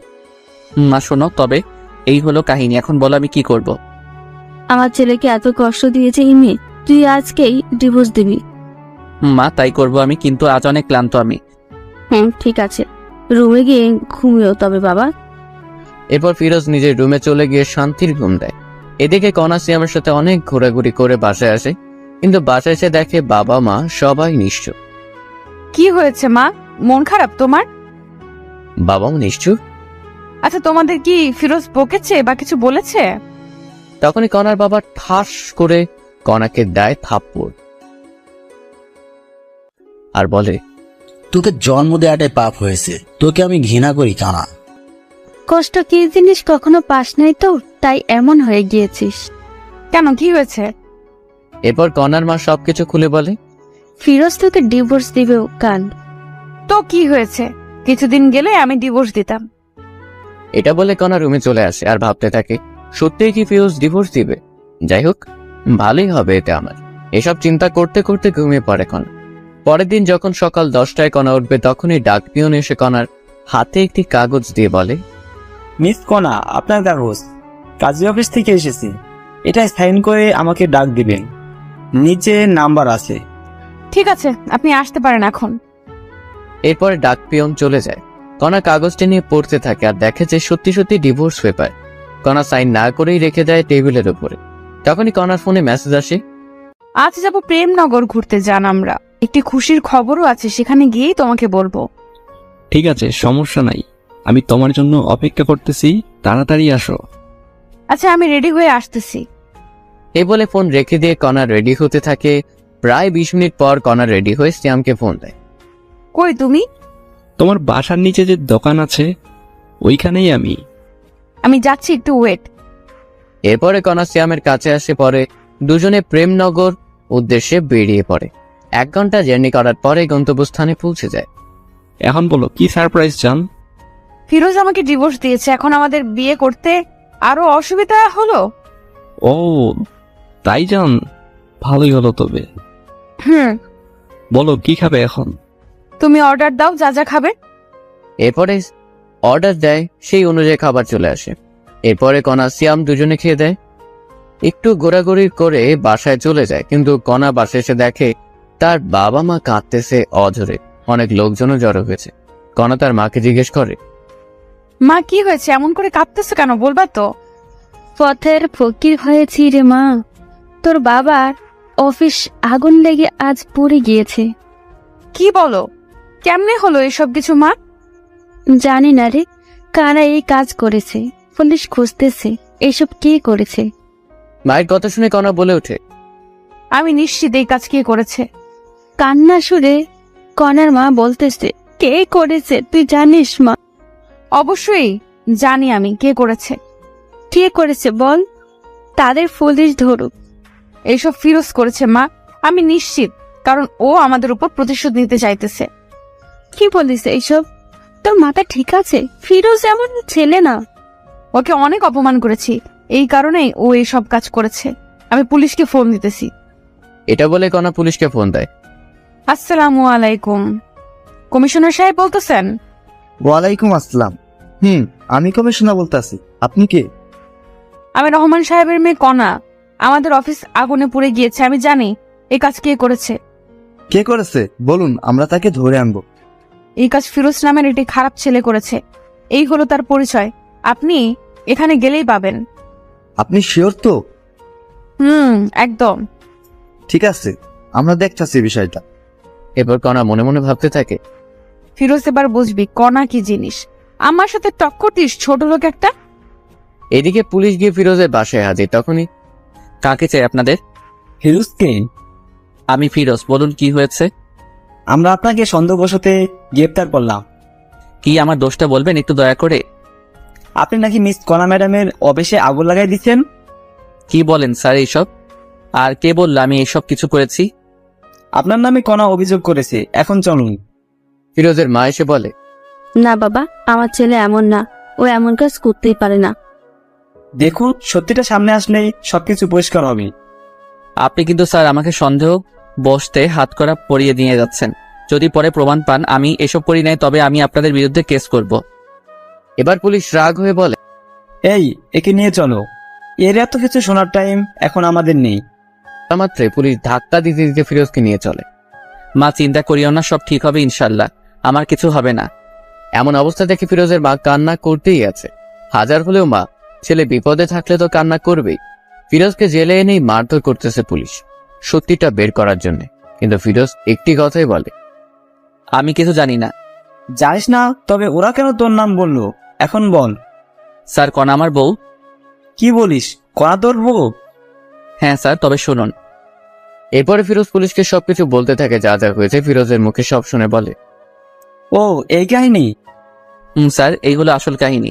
মা শোনো, তবে এই হলো কাহিনী, এখন বলো আমি কি করব। আমার ছেলেকে এত কষ্ট দিয়েছে এই মেয়ে, তুই আজকেই ডিভোর্স দিবি? মা তাই করব আমি, কিন্তু আজ অনেক ক্লান্ত আমি। হ্যাঁ ঠিক আছে, রুমে গিয়ে ঘুমিও তবে বাবা। এরপর ফিরোজ নিজের রুমে চলে গিয়ে শান্তির ঘুম দেয়। এদিকে কণা সিয়ামের সাথে অনেক ঘোরাঘুরি করে বাসায় আসে, কিন্তু বাসায় এসে দেখে বাবা মা সবাই নিশ্চুপ। কি হয়েছে মা, মন খারাপ তোমার? বাবাও নিশ্চুপ। আচ্ছা, তোমাদের কি ফিরোজ বকেছে বা কিছু বলেছে? তখনই কণার বাবা ঠাস করে কণাকে দেয় থাপ্পড় আর বলে, তোকে জন্ম দেওয়াটাই পাপ হয়েছে, তোকে আমি ঘৃণা করি কানা। কষ্ট কি জিনিস কখনো পাস নাই তো, তাই এমন হয়ে গিয়েছিস। কেন, কি হয়েছে? এরপর কণার মা সবকিছু খুলে বলে, ফিরোজ তোকে ডিভোর্স দিবে কান। তো কি হয়েছে, কিছুদিন গেলে আমি ডিভোর্স দিতাম। এটা বলে কণা রুমে চলে আসে আর ভাবতে থাকে, সত্যিই কি ফিরোজ ডিভোর্স দিবে? যাই হোক, ভালোই হবে এটা আমার। এসব চিন্তা করতে করতে ঘুমিয়ে পড়ে কণা। পরের দিন যখন সকাল 10টায় কণা উঠবে, তখনই ডাক পিয়ন এসে কণার হাতে একটি কাগজ দিয়ে বলে, মিস কণা, আপনার কাগজ, কাজী অফিস থেকে এসেছে, এটা সাইন করে আমাকে ডাক দিবেন, নিচে নাম্বার আছে। ঠিক আছে, আপনি আসতে পারেন এখন। এরপরে ডাক পিয়ন চলে যায়। কণা কাগজটি নিয়ে পড়তে থাকে আর দেখে যে সত্যি সত্যি ডিভোর্স পেপার। কণা সাইন না করেই রেখে দেয় টেবিলের উপরে। তখনই কণার ফোনে মেসেজ আসে, আজ যাব প্রেমনগর ঘুরতে, যান আমরা, একটি খুশির খবরও আছে, সেখানে গিয়েই তোমাকে বলবো। ঠিক আছে, সমস্যা নাই, আমি তোমার জন্য অপেক্ষা করতেছি, তাড়াতাড়ি আসো। আচ্ছা, আমি রেডি হয়ে আসতেছি। এই বলে ফোন রেখে দিয়ে কণা রেডি হতে থাকে। প্রায় 20 মিনিট পর কণা রেডি হয়ে শ্যামকে ফোন দেয়। কই তুমি? তোমার বাসার নিচে যে দোকান আছে ওইখানেই আমি। আমি যাচ্ছি, একটু ওয়েট। এরপরে কণা শ্যামের কাছে আসে, পরে দুজনে প্রেমনগর উদ্দেশ্যে বেরিয়ে পড়ে। 1 ঘন্টা জার্নি করার পরে গন্তব্যস্থানে পৌঁছে যায়। এখন বলো কি সারপ্রাইজ চান? ফিরোজ আমাকে ডিভোর্স দিয়েছে, এখন আমাদের বিয়ে করতে আরো অসুবিধা হলো। ও তাই যান, ভালোই হলো তবে। বলো কি খাবে এখন? তুমি অর্ডার দাও, যা যা খাবে। এরপরে অর্ডার দেয়, সেই অনুযায়ী খাবার চলে আসে। এরপরে কণা শ্যাম দুজনে খেয়ে দেয়। একটু ঘোরাঘুরি করে বাসায় চলে যায়, কিন্তু কণা বাসায় এসে দেখে তার বাবা মা কাঁদতেছে অঝরে। অনেক লোকজনও জড়ো হয়েছে। কণা তার মাকে জিজ্ঞেস করে, মা কি হয়েছে, এমন করে কাঁদতেছো কেন, বলবা তো? পথের ফকির হয়েছি রে মা, তোর বাবার অফিস আগুন লেগে আজ পুড়ে গিয়েছে। কি বলো, কেমনে হলো এসব কিছু মা? জানি না রে, কারা এই কাজ করেছে, পুলিশ খুঁজতেছে এসব কে করেছে। মায়ের কথা শুনে কণা বলে ওঠে, আমি নিশ্চিত এই কাজ কে করেছে। কান্না সুরে কনার মা বলতেছে, কে করেছে তুই জানিস মা? অবশ্যই জানি আমি কে করেছে। কে করেছে বল, তাদের পুলিশ ধরুক। এইসব ফিরোজ করেছে মা, আমি নিশ্চিত, কারণ ও আমাদের উপর প্রতিশোধ নিতে চাইতেছে। কি বলিস এইসব? তোর মাথা ঠিক আছে? ফিরোজ এমন ছেলে না। ওকে অনেক অপমান করেছি, এই কারণেই ও এইসব কাজ করেছে। আমি পুলিশকে ফোন দিতেছি। এটা বলে কণা পুলিশকে ফোন দেয়। আসসালামু আলাইকুম, কমিশনার সাহেব বলতেছেন? ওয়ালাইকুম আসসালাম। আমি কমিশনার বলতেছি, আপনি কে? আমি রহমান সাহেবের মেয়ে কণা। আমাদের অফিস আগুনে পুড়ে গিয়েছে, আমি জানি এই কাজ কে করেছে। কে করেছে বলুন, আমরা তাকে ধরে আনবো। এই কাজ ফিরোজ নামের একটি খারাপ ছেলে করেছে। এই হলো তার পরিচয়, আপনি এখানে গেলেই পাবেন। আপনি শিওর তো? একদম। ঠিক আছে, আমরা দেখতেছি বিষয়টা। এরপর কণা মনে মনে ভাবতে থাকে, ফিরোজ এবার বুঝবি কণা কি জিনিস। আমার সাথে টক্কর দিস ছোট লোক একটা। এদিকে পুলিশ গিয়ে ফিরোজের বাসায় হাজির। তখনই, কাকে চাই আপনাদের? ফিরোজকে? আমি ফিরোজ, বলুন কি হয়েছে? আমরা আপনাকে সন্দেহবশতে গ্রেপ্তার করলাম। কি আমার দোষটা বলবেন একটু দয়া করে? আপনি নাকি মিস কণা ম্যাডামের অফিসে আগুন লাগাই দিচ্ছেন। কি বলেন স্যার এইসব? আর কে বললো আমি এইসব কিছু করেছি? আপনার নামে কণা অভিযোগ করেছে, এখন চলুন। ফিরোজের মা এসে বলে, না বাবা, আমার ছেলে এমন না, ও এমন কাজ করতেই পারে না। দেখুন, সত্যিটা সামনে আসলেই সবকিছু পরিষ্কার হবে। আপনি কিন্তু স্যার আমাকে সন্দেহ বসতে হাতকড়া পরিয়ে দিয়ে যাচ্ছেন। যদি পরে প্রমাণ পান আমি এসব করি নাই, তবে আমি আপনাদের বিরুদ্ধে কেস করব। এবার পুলিশ রাগ হয়ে বলে, এই, একে নিয়ে চলো। এর এত কিছু শোনার টাইম এখন আমাদের নেই। মাত্রে পুলিশ ধাক্কা দিতে দিতে ফিরোজকে নিয়ে চলে। মা চিন্তা করিও না, সব ঠিক হবে ইনশাল্লাহ, আমার কিছু হবে না। এমন অবস্থা দেখে ফিরোজের মা কান্না করতেই আছে। হাজার হলেও মা, ছেলে বিপদে থাকলে তো কান্না করবেই। ফিরোজকে জেলে এনেই মারধর করতেছে পুলিশ, সত্যিটা বের করার জন্য। কিন্তু ফিরোজ একটি কথাই বলে, আমি কিছু জানি না। জানিস না? তবে ওরা কেন তোর নাম বললো এখন বল। স্যার কণা আমার বউ। কি বলিস, কণা তোর বউ? হ্যাঁ স্যার, তবে শুনুন। এরপরে ফিরোজ পুলিশকে সবকিছু বলতে থাকে, যা যা হয়েছে। ফিরোজের মুখে সব শুনে বলে, ও, এই কাহিনী? স্যার এইগুলো আসল কাহিনী।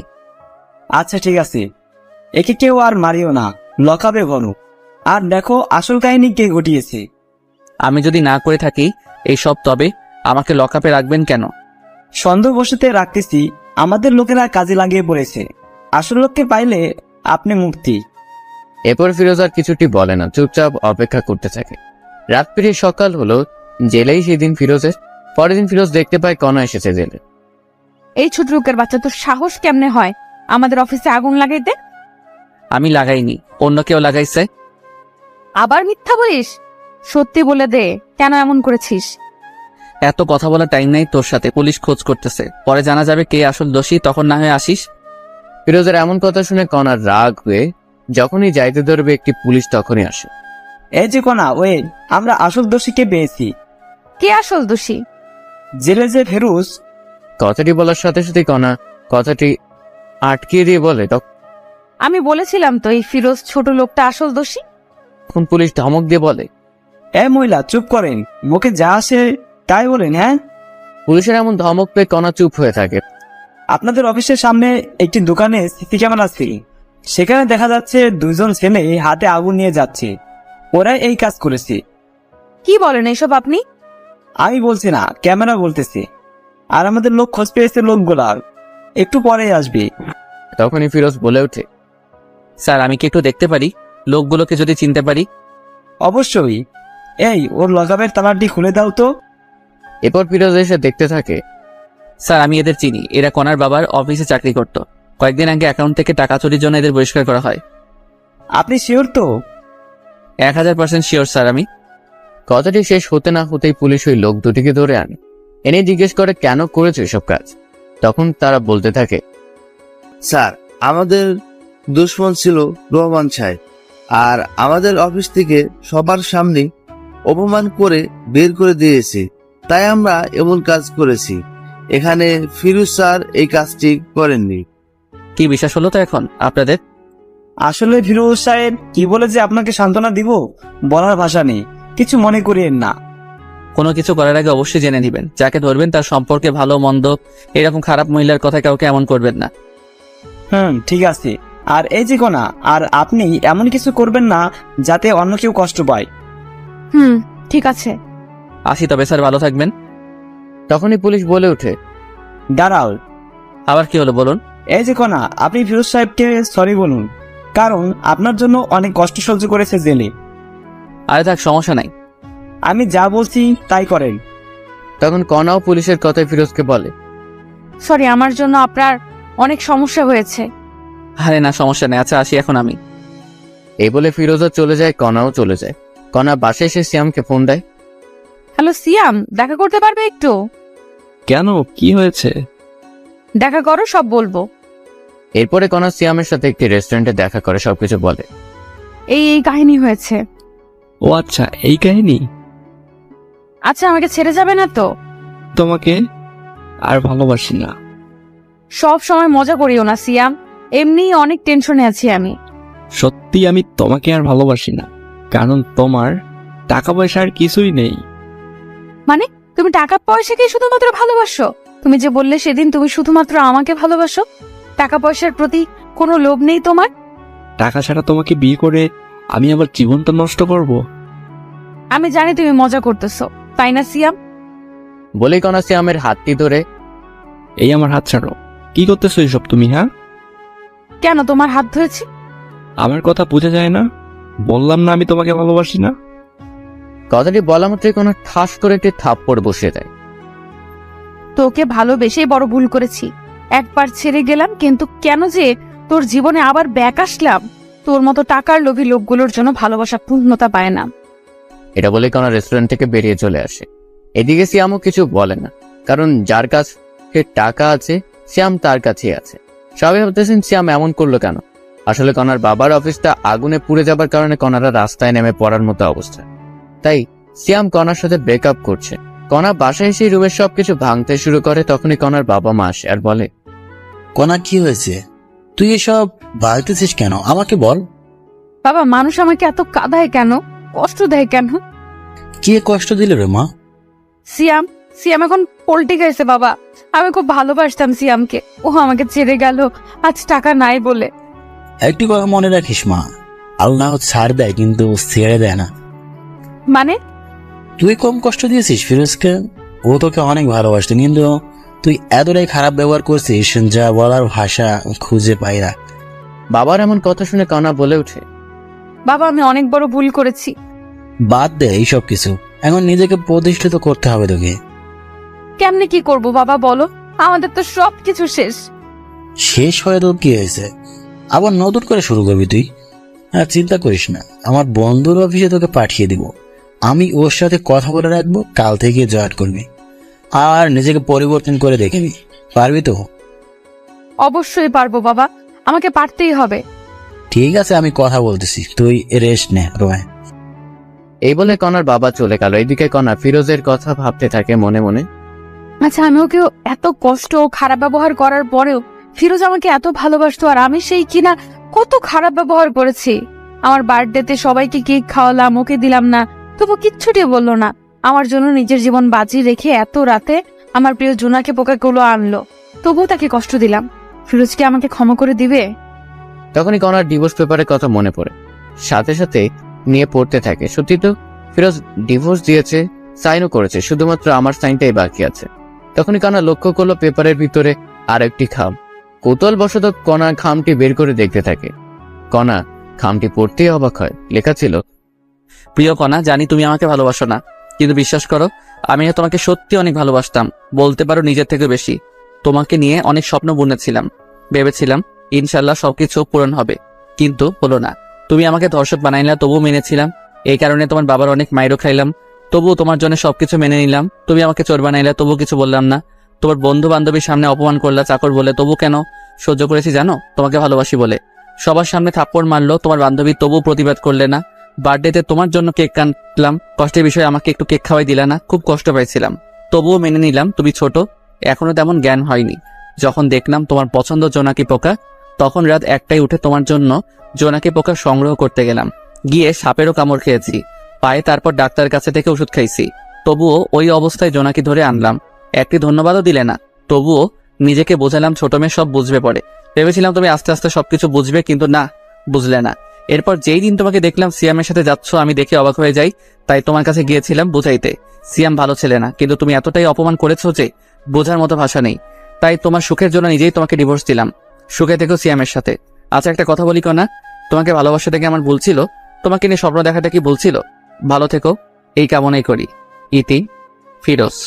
আচ্ছা ঠিক আছে, একে কেউ আর মারিও না, লকাবে ঘনু। আর দেখো আসল কাহিনী কে ঘটিয়েছে। আমি যদি না করে থাকি এইসব, তবে আমাকে লকআপে রাখবেন কেন? সন্দেহবশতে রাখতেছি, আমাদের লোকেরা কাজে লাগিয়ে পড়েছে। আসল লোককে পাইলে আপনি মুক্তি। এরপর ফিরোজ আর কিছুটি বলে না, চুপচাপ অপেক্ষা করতে থাকে। রাত পেরিয়ে সকাল হলো। জেলেই সেদিন ফিরোজের। পরের দিন ফিরোজ দেখতে পায় কণা এসেছে জেলে। এই ছোট লোকের বাচ্চা, তোর সাহস কেমনে হয় আমাদের অফিসে আগুন লাগাইতে? আমি লাগাইনি, অন্য কেউ লাগাইছে। আবার মিথ্যা বলিস, সত্যি বলে দে, কেন এমন করেছিস? এত কথা বলার টাইম নাই তোর সাথে, পুলিশ খোঁজ করতেছে, পরে জানা যাবে কে আসল দোষী, তখন না হয় আসিস। ফিরোজের এমন কথা শুনে কণার রাগ হয়ে যখনই যাইতে ধরবে একটি পুলিশ তখনই আসে। এই যে কণা, ওয়ে, আমরা আসল দোষীকে পেয়েছি। কে আসল দোষী? জেলে যে ফেরুজ। কথাটি বলার সাথে সাথে কণা কথাটি আটকিয়ে দিয়ে বলে, আমি বলেছিলাম তো এই ফিরোজ ছোট লোকটা আসল দোষী। তখন পুলিশ ধমক দিয়ে বলে, এ মহিলা চুপ করেন, মুখে যা আসে তাই বলেন। হ্যাঁ, পুলিশের এমন ধমক পেয়ে কণা চুপ হয়ে থাকে। আপনাদের অফিসের সামনে একটি দোকানে সিসি ক্যামেরা আছে, সেখানে দেখা যাচ্ছে দুইজন ছেলে হাতে আগুন নিয়ে যাচ্ছে। ওরা এই কাজ করেছে। কি বলেন এইসব আপনি? আমি বলছি না, ক্যামেরা বলতেছে। আর আমাদের লোক খোঁজ পেয়েছে লোকগুলার, একটু পরেই আসবে। তখনই ফিরোজ বলে ওঠে, স্যার আমি কি একটু দেখতে পারি, লোকগুলোকে যদি চিনতে পারি? অবশ্যই। এই, ওর লগাবের তালাটি খুলে দাও তো। এরপর ফিরোজ এসে দেখতে থাকে, স্যার আমি এদের চিনি, এরা কণার বাবার অফিসে চাকরি করত। কয়েকদিন আগে অ্যাকাউন্ট থেকে টাকা চুরির জন্য এদের বহিষ্কার করা হয়। আপনি শিওর তো? 1000% শিওর স্যার আমি। কথাটি শেষ হতে না হতেই পুলিশ ওই লোক দুটিকে ধরে আনে। এনে জিজ্ঞেস করে কেন করেছো এসব কাজ। তখন তারা বলতে থাকে, স্যার, আমাদের দুশ্মন ছিল রহমান সাহেব, আর আমাদের অফিস থেকে সবার সামনে অপমান করে বের করে দিয়েছে, তাই আমরা এমন কাজ করেছি। এখানে ফিরোজ স্যার এই কাজটি করেননি। কি বিশ্বাস হলো তো এখন আপনাদের? আসলে ফিরোজ সাহেব কি বলে যে আপনাকে সান্ত্বনা দিব বলার ভাষা নেই, কিছু মনে করিয়েন না। কোনো কিছু করার আগে অবশ্যই জেনে নেবেন, যাকে ধরবেন তার সম্পর্কে ভালো মন্দ, এরকম খারাপ মহিলার কথা কাউকে এমন করবেন না। ঠিক আছে। আর এই যে কোনা, আর আপনি এমন কিছু করবেন না যাতে অন্য কেউ কষ্ট পায়। ঠিক আছে। আসি তবে স্যার, ভালো থাকবেন। তখনই পুলিশ বলে ওঠে, দাঁড়াও, আবার কি হলো বলুন? এই যে কোনা, আপনি ফিরোজ সাহেবকে সরি বলুন, কারণ আপনার জন্য অনেক কষ্ট সহ্য করেছে জেলে। আরে থাক, সমস্যা নাই। আমি যা বলছি তাই করেন। তখন কণাও পুলিশের কথায় ফিরোজকে বলে, সরি, আমার জন্য আপনার অনেক সমস্যা হয়েছে। আরে না, সমস্যা নেই। আচ্ছা আসি এখন আমি। এই বলে ফিরোজও চলে যায়, কণাও চলে যায়। কণা বাসায় এসে সিয়ামকে ফোন দেয়। হ্যালো সিয়াম, দেখা করতে পারবে একটু? কেন, কি হয়েছে? দেখা করো, সব বলবো। এরপরে কণা সিয়ামের সাথে একটি রেস্টুরেন্টে দেখা করে সবকিছু বলে। এই কাহিনী হয়েছে। ও আচ্ছা, এই কাহিনী। আচ্ছা, আমাকে ছেড়ে যাবে না তো? তোমাকে আর ভালোবাসি না। সব সময় মজা করিও না সিয়াম, এমনি অনেক টেনশনে আছি আমি। সত্যি আমি তোমাকে আর ভালোবাসি না, কারণ তোমার টাকা পয়সা আর কিছুই নেই। মানে তুমি টাকা পয়সাকে শুধুমাত্র ভালোবাসো? তুমি যে বললে সেদিন তুমি শুধুমাত্র আমাকে ভালোবাসো, টাকা পয়সার প্রতি কোনো লোভ নেই তোমার? টাকা ছাড়া তোমাকে বিয়ে করে আমি আবার জীবনটা নষ্ট করব? আমি জানি তুমি মজা করতেছো, তাই না সিয়াম? বলেই কণা সিয়ামের হাতটি ধরে, এই আমার হাত ছাড়ো। কি করতেছো এইসব তুমি? হ্যাঁ, কেন তোমার হাত ধরেছি? আমার কথা বোঝা যায় না? বললাম না আমি তোমাকে ভালোবাসি না। কথাটি বলা মাত্রই কণা ঠাস করে একটি থাপ্পড় বসিয়ে দেয়। তোকে ভালোবেসেই বড় ভুল করেছি। একবার ছেড়ে গেলাম, কিন্তু কেন যে তোর জীবনে আবার ব্যাক আসলাম? তোর মতো টাকার লোভী লোকগুলোর জন্য ভালোবাসা পূর্ণতা পায় না। এটা বলে কণা রেস্টুরেন্ট থেকে বেরিয়ে চলে আসে। এদিকে সিয়ামও কিছু বলে না, কারণ যার কাছে টাকা আছে সিয়াম তার কাছেই আছে। সবাই ভাবতেছেন সিয়াম এমন করলো কেন। আসলে কণার বাবার অফিসটা আগুনে পুড়ে যাবার কারণে কণারা রাস্তায় নেমে পড়ার মতো অবস্থা। তাই সিয়াম কণার সাথে ব্রেকআপ করছে। কণা বাসায় এসে রুমের সবকিছু ভাঙতে শুরু করে। তখনই কণার বাবা মা আসে আর বলে, কোনা কি হয়েছে? তুই এসব বাড়তেছিস কেন, আমাকে বল। বাবা, মানুষ আমাকে এত কাঁদায় কেন, কষ্ট দেয় কেন? কে কষ্ট দিল রে মা? সিয়াম সিয়াম এখন পল্টি গেছে বাবা। আমি খুব ভালোবাসতাম সিয়ামকে, ও আমাকে ছেড়ে গেল আজ টাকা নাই বলে। একটি কথা মনে রাখিস মা, আল্লাহ ছাড় দেয় কিন্তু ছেড়ে দেয় না। মানে? তুই কম কষ্ট দিয়েছিস ফিরোজকে, ও তোকে অনেক ভালোবাসত, কিন্তু তুই এতটাই খারাপ ব্যবহার করছিস যা বলার ভাষা খুঁজে পাই না। বাবার এমন কথা শুনে কণা বলে ওঠে, বাবা, আমি অনেক বড় ভুল করেছি। বাদ দে এইসব কিছু, এখন নিজেকে প্রতিষ্ঠিত করতে হবে তোকে। কেমনে কি করব বাবা বলো? আমাদের তো সবকিছু শেষ। শেষ হয়ে তো কি হয়েছে, আবার নতুন করে শুরু করবি তুই। আর চিন্তা করিস না, আমার বন্ধুর অফিসে তোকে পাঠিয়ে দিব, আমি ওর সাথে কথা বলে রাখবো, কাল থেকে জয়েন করবি আর নিজেকে পরিবর্তন করে দেখবি, পারবি তো? অবশ্যই পারবো বাবা, আমাকে পারতেই হবে। ঠিক আছে, আমি কথা বলতেছি, তুই রেস্ট নে রোয়। এই বলে কণার বাবা চলে গেল। এদিকে কণা ফিরোজের কথা ভাবতে থাকে মনে মনে। আচ্ছা, আমি ওকে এত কষ্ট ও খারাপ ব্যবহার করার পরেও ফিরোজ আমাকে এত ভালোবাসতো, আর আমি সেই কিনা কত খারাপ ব্যবহার করেছি। আমার বার্থডেতে সবাইকে কেক খাওয়ালাম, ওকে দিলাম না, তবু কিচ্ছুটি বললো না। আমার জন্য নিজের জীবন বাজি রেখে এত রাতে আমার প্রিয় জোনাকে পোকাগুলো আনলো, তবুও তাকে কষ্ট দিলাম। ফিরোজ কি আমাকে ক্ষমা করে দিবে? তখনই কণার ডিভোর্স পেপারের কথা মনে পড়ে, সাথে সাথে নিয়ে পড়তে থাকে। সত্যি তো ফিরোজ ডিভোর্স দিয়েছে, সাইনও করেছে, শুধুমাত্র আমার সাইনটাই বাকি আছে। তখনই কণা লক্ষ্য করলো পেপারের ভিতরে আর একটি খাম। কৌতূহলবশত কণা খামটি বের করে দেখতে থাকে। কণা খামটি পড়তেই অবাক হয়। লেখা ছিল, প্রিয় কণা, জানি তুমি আমাকে ভালোবাসো না, কিন্তু বিশ্বাস করো আমি তোমাকে সত্যি অনেক ভালোবাসতাম, বলতে পারো নিজের থেকে বেশি। তোমাকে নিয়ে অনেক স্বপ্ন বুনেছিলাম, ভেবেছিলাম ইনশাল্লাহ সবকিছু পূরণ হবে, কিন্তু হলো না। তুমি আমাকে ধর্ষক বানাইলা, তবুও মেনেছিলাম। এই কারণে তোমার বাবার অনেক মাইরও খাইলাম, তবুও তোমার জন্য সবকিছু মেনে নিলাম। তুমি আমাকে চোর বানাইলে, তবু কিছু বললাম না। তোমার বন্ধু বান্ধবীর সামনে অপমান করলা চাকর বলে, তবু কেন সহ্য করেছি জানো? তোমাকে ভালোবাসি বলে। সবার সামনে থাপ্পড় মারলো তোমার বান্ধবী, তবু প্রতিবাদ করলে না। বার্থডেতে তোমার জন্য কেক কাটলাম, কষ্টের বিষয়ে আমাকে একটু কেক খাওয়াই দিলা না, খুব কষ্ট পাইছিলাম, তবুও মেনে নিলাম। তুমি ছোট, এখনো তেমন জ্ঞান হয়নি। যখন দেখলাম তোমার পছন্দ জোনাকি পোকা, তখন রাত 1টায় উঠে তোমার জন্য জোনাকি পোকা সংগ্রহ করতে গেলাম। গিয়ে সাপেরও কামড় খেয়েছি পায়ে, তারপর ডাক্তারের কাছে থেকে ওষুধ খাইছি। তবুও ওই অবস্থায় জোনাকি ধরে আনলাম, একটি ধন্যবাদও দিলে না। তবুও নিজেকে বোঝালাম ছোট মেয়ে সব বুঝবে পরে। ভেবেছিলাম তুমি আস্তে আস্তে সবকিছু বুঝবে, কিন্তু না, বুঝলে না। এরপর যেই দিন তোমাকে দেখলাম সিয়ামের সাথে যাচ্ছ, আমি দেখে অবাক হয়ে যাই, তাই তোমার কাছে গিয়েছিলাম বুঝাইতে। সিয়াম ভালো ছেলে না, কিন্তু তুমি এতটাই অপমান করেছো যে বোঝার মতো ভাষা নেই। তাই তোমার সুখের জন্য নিজেই তোমাকে ডিভোর্স দিলাম। সুখে থেকো সিয়ামের সাথে। আচ্ছা একটা কথা বলি কনা, তোমাকে ভালোবাসা থেকে আমার ভুল ছিল, তোমাকে নিয়ে স্বপ্ন দেখাটা কি ভুল ছিল? ভালো থেকো, এই কামনাই করি। ইতি, ফিরোজ।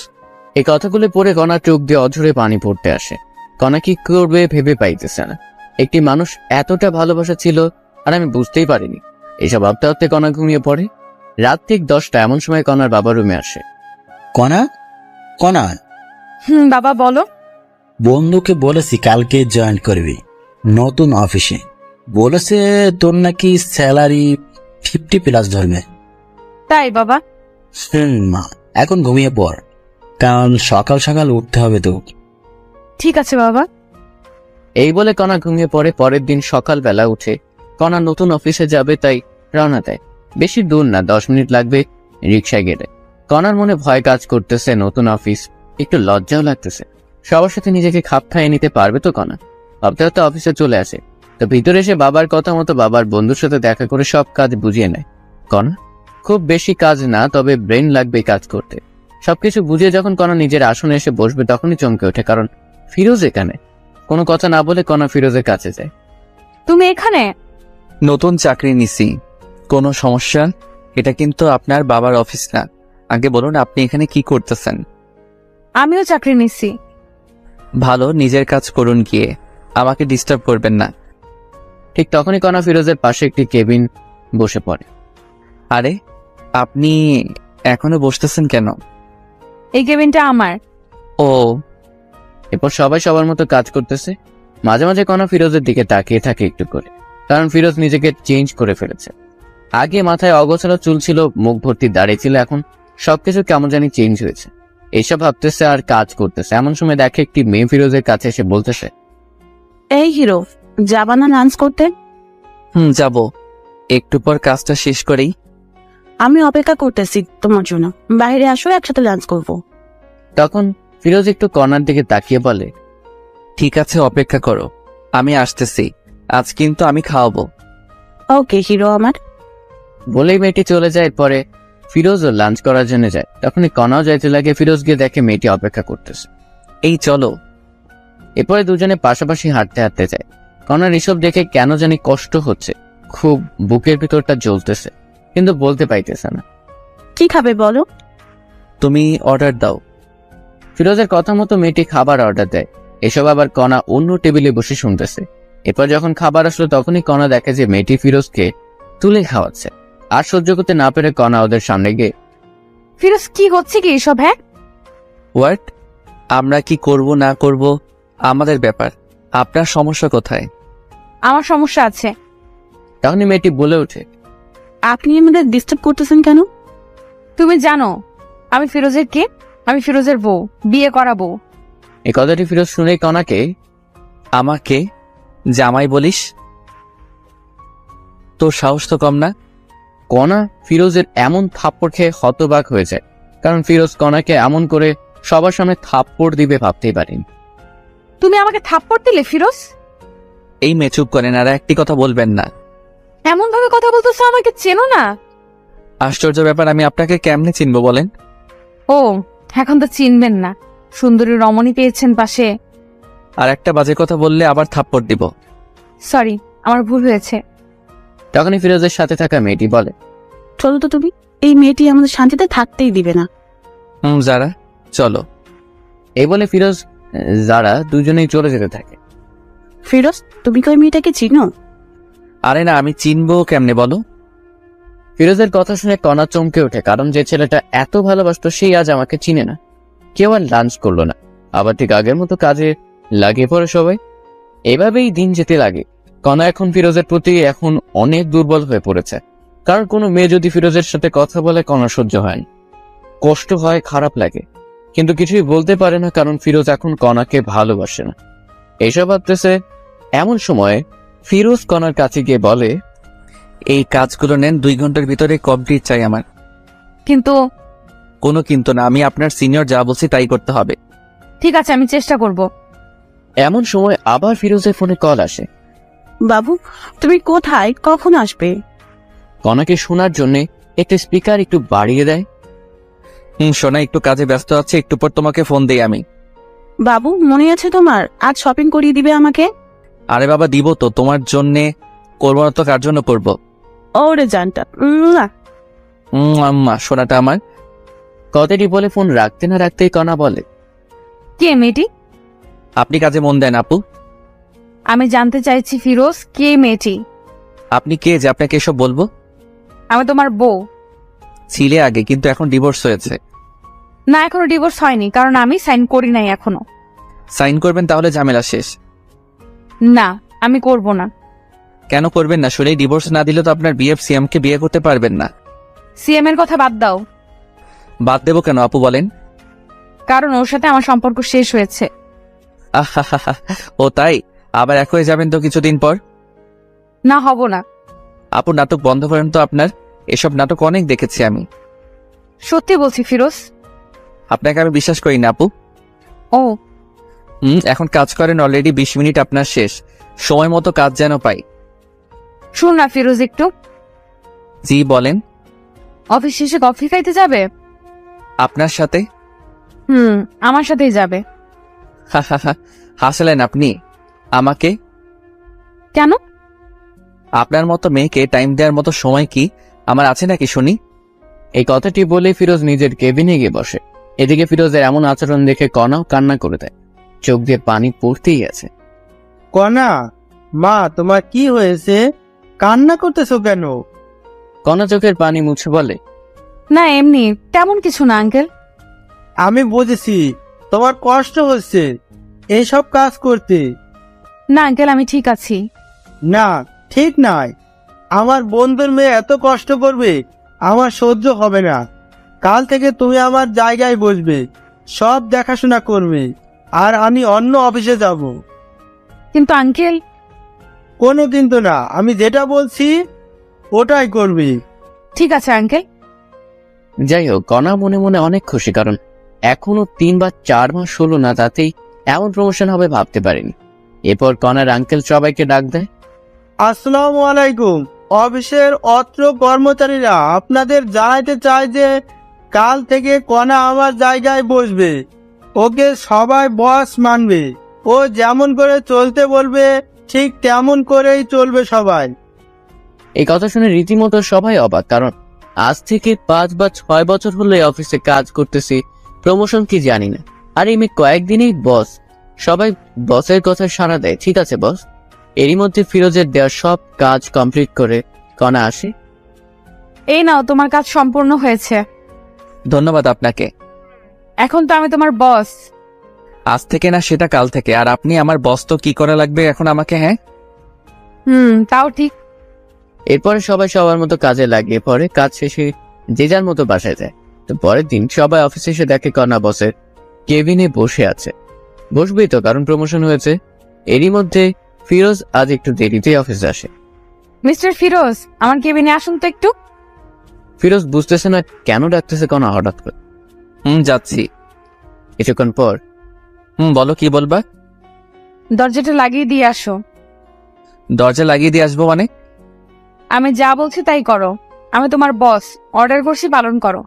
এই কথাগুলো পড়ে কণা চোখ দিয়ে অঝরে পানি পড়তে আসে। কণা কি করবে ভেবে পাইতেছে না। একটি মানুষ এতটা ভালোবাসা ছিল আর আমি বুঝতেই পারিনি। এইসব ভাবতে ভাবতে কণা ঘুমিয়ে পড়ে। রাত ঠিক 10টা, এমন সময় কণার বাবা রুমে আসে। কণা, কণা, বাবা বলো। বন্ধুকে বলেছি কালকে জয়েন করবি নতুন অফিসে। বলেছে তোর নাকি স্যালারি 50+ ধরবে। তাই বাবা? মা, এখন ঘুমিয়ে পড়, কারণ সকাল সকাল উঠতে হবে তো। ঠিক আছে বাবা। এই বলে কণা ঘুমিয়ে পড়ে। পরের দিন সকালবেলা উঠে কণা নতুন অফিসে যাবে, তাই রওনা দেয়। বেশি দূর না, 10 মিনিট লাগবে রিক্সায় গেলে। কণার মনে ভয় কাজ করতেছে, নতুন অফিস, একটু লজ্জাও লাগতেছে। সবার সাথে নিজেকে খাপ খাইয়ে নিতে পারবে তো কণা? ভাবতে ভাবতে অফিসে চলে আসে। তো ভিতরে এসে বাবার কথা মতো বাবার বন্ধুর সাথে দেখা করে সব কাজ বুঝিয়ে নেয় কণা। খুব বেশি কাজ না, তবে ব্রেন লাগবে কাজ করতে। সবকিছু বুঝিয়ে যখন কণা নিজের আসনে এসে বসবে, তখনই চমকে ওঠে, কারণ ফিরোজ এখানে। কোনো কথা না বলে কণা ফিরোজের কাছে যায়। তুমি এখানে? নতুন চাকরি নিছি। কোনো সমস্যা? এটা কিন্তু আপনার বাবার অফিস না। আগে বলুন আপনি এখানে কি করতেছেন? আমিও চাকরি নিচ্ছি। ভালো, নিজের কাজ করুন গিয়ে, আমাকে ডিস্টার্ব করবেন না। ঠিক তখনই কণা ফিরোজের পাশে একটি কেবিন বসে পড়ে। আরে আপনি এখনো বসতেছেন কেন? এই কেবিনটা আমার। ও, এরপর সবাই সবার মতো কাজ করতেছে। মাঝে মাঝে কণা ফিরোজের দিকে তাকিয়ে থাকে একটু করে, কারণ ফিরোজ নিজেকে চেঞ্জ করে ফেলেছে। আগে মাথায় অগোছালো চুল ছিল, মুখ ভর্তি দাড়ি ছিল, এখন সবকিছু কেমন জানি চেঞ্জ হয়েছে। এইসব ভাবতেছে আর কাজ করতেছে। এমন সময় দেখে একটি মেয়ে ফিরোজের কাছে এসে বলতেছে, এই হিরো, যাবা না লাঞ্চ করতে? যাব, একটু পর কাজটা শেষ করেই। আমি অপেক্ষা করতেছি তোমার জন্য, বাইরে আসো, একসাথে লাঞ্চ করবো। তখন ফিরোজ একটু কণার দিকে তাকিয়ে বলে, ঠিক আছে, অপেক্ষা করো, আমি আসতেছি। আজ কিন্তু আমি খাওয়াবো। ওকে হিরো আমার। বলেই মেয়েটি চলে যায়। পরে ফিরোজও লাঞ্চ করার জন্য যায়। তখনই কণাও যাইতে লাগে। ফিরোজ গিয়ে দেখে মেয়েটি অপেক্ষা করতেছে। এই চলো। এরপরে দুজনে পাশাপাশি হাঁটতে হাঁটতে যায়। কণার এসব দেখে কেন জানি কষ্ট হচ্ছে, খুব বুকের ভিতরটা জ্বলতেছে, কিন্তু বলতে পাইতেছে না। কি খাবে বলো? তুমি অর্ডার দাও। ফিরোজের কথা মতো মেয়েটি খাবার অর্ডার দেয়। এসব আবার কণা অন্য টেবিলে বসে শুনতেছে। এরপর যখন খাবার আসলো, তখনই কণা দেখে যে মেয়েটি ফিরোজকে তুলে খাওয়াচ্ছে। আর সহ্য করতে না পেরে কণা ওদের সামনে গিয়ে, ফিরোজ কি হচ্ছে কি এসব? হ্যাঁ, হোয়াট? আমরা কি করব না করব আমাদের ব্যাপার, আপনার সমস্যা কোথায়? আমার সমস্যা আছে। তখনই মেয়েটি বলে ওঠে, আপনি আমাদের ডিস্টার্ব করতেছেন কেন? তুমি জানো আমি ফিরোজের কে? আমি ফিরোজের বউ, বিয়ে করা বউ। এই কথাটি ফিরোজ শুনেই কণাকে, আমাকে জামাই বলিস? তোর সাহস তো কম না। কণা ফিরোজের এমন থাপ্পড় খেয়ে হতবাক হয়ে যায়, কারণ ফিরোজ কণাকে এমন করে সবার সামনে থাপ্পড় দিবে ভাবতেই পারেনি। তুমি আমাকে থাপ্পড় দিলে ফিরোজ? এই মেয়ে চুপ করেন, আর একটি কথা বলবেন না। এমন ভাবে কথা বলতেছো, আমাকে চেনো না? আশ্চর্য ব্যাপার, আমি আপনাকে কেমনে চিনবো বলেন? ও, এখন তো চিনবেন না। সুন্দরী রমণী পেয়েছেন পাশে। আর একটা বাজে কথা বললে আবার থাপ্পড় দিব। সরি, আমার ভুল হয়েছে। তখনই ফিরোজের সাথে থাকা মেয়েটি বলে, চলো তো তুমি, এই মেয়েটি আমাদের শান্তিতে থাকতেই দিবে না। যারা, চলো। এই বলে ফিরোজ যারা দুজনেই চলে যেতে থাকে। ফিরোজ, তুমি কি ওই মেয়েটাকে চিনো? আরে না, আমি চিনবো কেমনে বলো? ফিরোজের কথা শুনে কণা চমকে ওঠে, কারণ যে ছেলেটা এত ভালোবাসতো সেই আজ আমাকে চিনে না। কেউ আর লাঞ্চ করলো না, আবার ঠিক আগের মতো কাজে লাগিয়ে পড়ে সবাই। এভাবেই দিন যেতে লাগে। কণা এখন ফিরোজের প্রতি এখন অনেক দুর্বল হয়ে পড়েছে, কারণ কোনো মেয়ে যদি ফিরোজের সাথে কথা বলে কণা সহ্য হয় না, কষ্ট হয়, খারাপ লাগে, কিন্তু কিছুই বলতে পারে না, কারণ ফিরোজ এখন কণাকে ভালোবাসে না। এইসব ভাবতেছে এমন সময় ফিরোজ কণার কাছে গিয়ে বলে, এই কাজগুলো নেন, 2 ঘন্টার ভিতরে কমপ্লিট চাই আমার। কিন্তু কোনো কিন্তু না, আমি আপনার সিনিয়র, যা বলছি তাই করতে হবে। ঠিক আছে, আমি চেষ্টা করব। এমন সময় আবার ফিরোজের ফোনে কল আসে। বাবু, তুমি কোথায়, কখন আসবে? কণাকে শোনার জন্য একটা স্পিকার একটু বাড়িয়ে দেয়। সোনা, একটু কাজে ব্যস্ত আছে, একটু পর তোমাকে ফোন দেই আমি। বাবু, মনে আছে তোমার, আজ শপিং করিয়ে দিবে আমাকে? আরে বাবা, দিব তো, তোমার জন্যে করবো না তো কার জন্য করবো? ওরে জানটা। আম্মা, সোনাটা আমার। কথাটি বলে ফোন রাখতে না রাখতেই কণা বলে, কে মেয়েটি? আপনি কাজে মন দেন আপু। আমি জানতে চাইছি ফিরোজ, কে মেয়েটি? আপনি কে যে আপনাকে এসব বলবো? আমি তোমার বউ। ছিলে আগে, কিন্তু এখন ডিভোর্স হয়েছে। না, এখনো ডিভোর্স হয়নি, কারণ আমি সাইন করি নাই এখনো। সাইন করবেন তাহলে ঝামেলা শেষ। না, আমি করব না। কেন করবেন না? শুনেই ডিভোর্স না দিলে তো আপনার বিএফ সিএম কে বিয়ে করতে পারবেন না। সিএম এর কথা বাদ দাও। বাদ দেবো কেন আপু, বলেন? কারণ ওর সাথে আমার সম্পর্ক শেষ হয়েছে। আহা, ও তাই? আবার এক হয়ে যাবেন তো কিছুদিন পর। না, হব না। আপু, নাটক বন্ধ করেন তো আপনার। এসব নাটক অনেক দেখেছি আমি। সত্যি বলছি ফিরোজ। আপনাকে আমি বিশ্বাস করি না আপু। ও, এখন কাজ করেন, অলরেডি 20 মিনিট আপনার শেষ। সময় মতো কাজ যেন পাই। শুন না ফিরোজ, একটু। জি বলেন। অফিস শেষে কফি খাইতে যাবে? আপনার সাথে? আমার সাথেই যাবে। হাসলেন আপনি আমাকে? কেন? আপনার মতো মেয়েকে টাইম দেওয়ার মতো সময় কি আমার আছে নাকি শুনি? এই কথাটি বলে ফিরোজ নিজের কেবিনে গিয়ে বসে। এদিকে ফিরোজের এমন আচরণ দেখে কণাও কান্না করে দেয়, চোখ দিয়ে পানি পড়তেই আছে। কণা, মা তোমার কি হয়েছে? কান্না করতেছো কেন? কণা চোখের পানি মুছে বলে, না, এমনি, তেমন কিছু না আঙ্কেল। আমি বুঝেছি তোমার কষ্ট হচ্ছে এইসব কাজ করতে। না আঙ্কেল, আমি ঠিক আছি। না, ঠিক নাই। আমার বন্ধুর মেয়ে এত কষ্ট করবে আমার সহ্য হবে না। কাল থেকে তুমি আমার জায়গায় বসবে, সব দেখাশোনা করবে, আর আমি অন্য অফিসে যাব। কিন্তু আঙ্কেল। কোনো কিন্তু না, আমি যেটা বলছি ওটাই করবে। ঠিক আছে আঙ্কেল। যাই হোক, কণা মনে মনে অনেক খুশি, কারণ এখনো 3 বা 4 মাস হলো না, তাতেই এমন প্রমোশন হবে ভাবতে পারেনি। এরপর কণার আঙ্কেল সবাইকে ডাক দেয়। আসসালামু আলাইকুম। অফিসের অত্র কর্মচারীরা আপনাদের জানাইতে চায় যে কাল থেকে কণা আমার জায়গায় বসবে। ওকে সবাই বস মানবে। ও যেমন করে চলতে বলবে ঠিক তেমন করেই চলবে সবাই। এই কথা শুনে রীতিমতো সবাই অবাক, কারণ আজ থেকে 5 বা 6 বছর হলো এই অফিসে কাজ করতেছি, প্রমোশন কি জানি না। আর এই মেয়ে কয়েকদিনেই বস। সবাই বসের কথা সাড়া দেয়, ঠিক আছে বস। এরই মধ্যে ফিরোজের দেওয়া সব কাজ কমপ্লিট করে কণা আসে। এই নাও, তোমার কাজ সম্পূর্ণ হয়েছে। ধন্যবাদ আপনাকে। এখন তো আমি তোমার বস। আজ থেকে না, সেটা কাল থেকে। আর আপনি আমার বস, তো কি করা লাগবে এখন আমাকে? হ্যাঁ, তাও ঠিক। এরপরে সবাই সবার মতো কাজে লাগিয়ে পড়ে। কাজ শেষে যে যার মতো বাসায় যায়। তো পরের দিন সবাই অফিসে এসে দেখে কণা বসের কেবিনে বসে আছে। বসবেই তো, কারণ প্রমোশন হয়েছে। এরই মধ্যে ফিরোজ আজ একটু দেরিতেই অফিসে আসে। মিস্টার ফিরোজ, আমার কেবিনে আসুন তো একটু। ফিরোজ বুঝতেছে না কেন ডাকতেছে কণা হঠাৎ করে। যাচ্ছি। কিছুক্ষণ পর, বলো, কি বলবা? দরজাটা লাগিয়ে দিয়ে আসো। দরজা লাগিয়ে দিয়ে আসবো মানে? আমি যা বলছি তাই করো। আমি তোমার বস, অর্ডার করছি, পালন করো।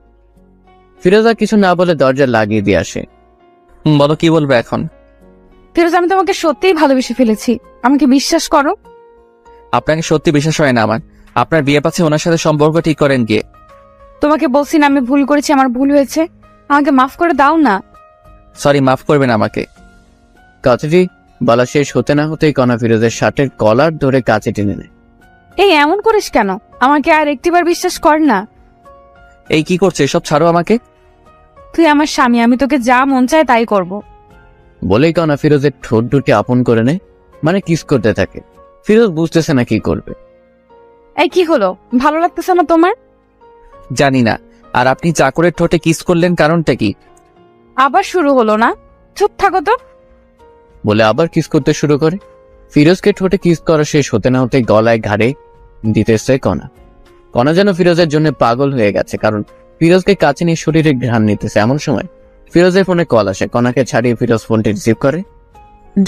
ফিরোজ আর কিছু না বলে দরজা লাগিয়ে দিয়ে আসে। বলো, কি বলবে এখন? ফিরোজ, আমি তোমাকে সত্যিই ভালোবেসে ফেলেছি, আমাকে বিশ্বাস করো। আপনাকে সত্যি বিশ্বাস হয় না আমার। আপনার বিয়ে পাচ্ছে, ওনার সাথে সম্পর্ক ঠিক করেন গিয়ে। তোমাকে বলছি না আমি ভুল করেছি, আমার ভুল হয়েছে, আমাকে মাফ করে দাও না। সরি, মাফ করবেন আমাকে। কথাটি বলা শেষ হতে না হতেই কণা ফিরোজের শার্টের কলার ধরে কাছে টেনে নেয়। এই এমন করিস কেন? আমাকে আর একটিবার বিশ্বাস কর না। এই কি করছে, এসব ছাড়ো আমাকে। তুই আমার স্বামী, আমি তোকে যা মন চায় তাই করব। বলেই কণা ফিরোজের ঠোঁট দুটি আপন করে নেয়, মানে কিস করতে থাকে। ফিরোজ বুঝতেছে না কি করবে। এই কি হলো, ভালো লাগতেছে না তোমার? জানি না। আর আপনি চাকরের ঠোঁটে কিস করলেন, কারণটা কি? আবার শুরু হলো না? চুপ থাকো তো। বলে আবার কিস করতে শুরু করে। ফিরোজকে ঠোঁটে কিস করা শেষ হতে না হতে গলায় ঘাড়ে দিতেছে কণা। কণা যেন ফিরোজের জন্য পাগল হয়ে গেছে, কারণ ফিরোজকে কাছে নিয়ে শরীরে ঘ্রাণ নিতেছে। এমন সময় ফিরোজের ফোনে কল আসে। কণাকে ছাড়িয়ে ফিরোজ ফোনটি রিসিভ করে।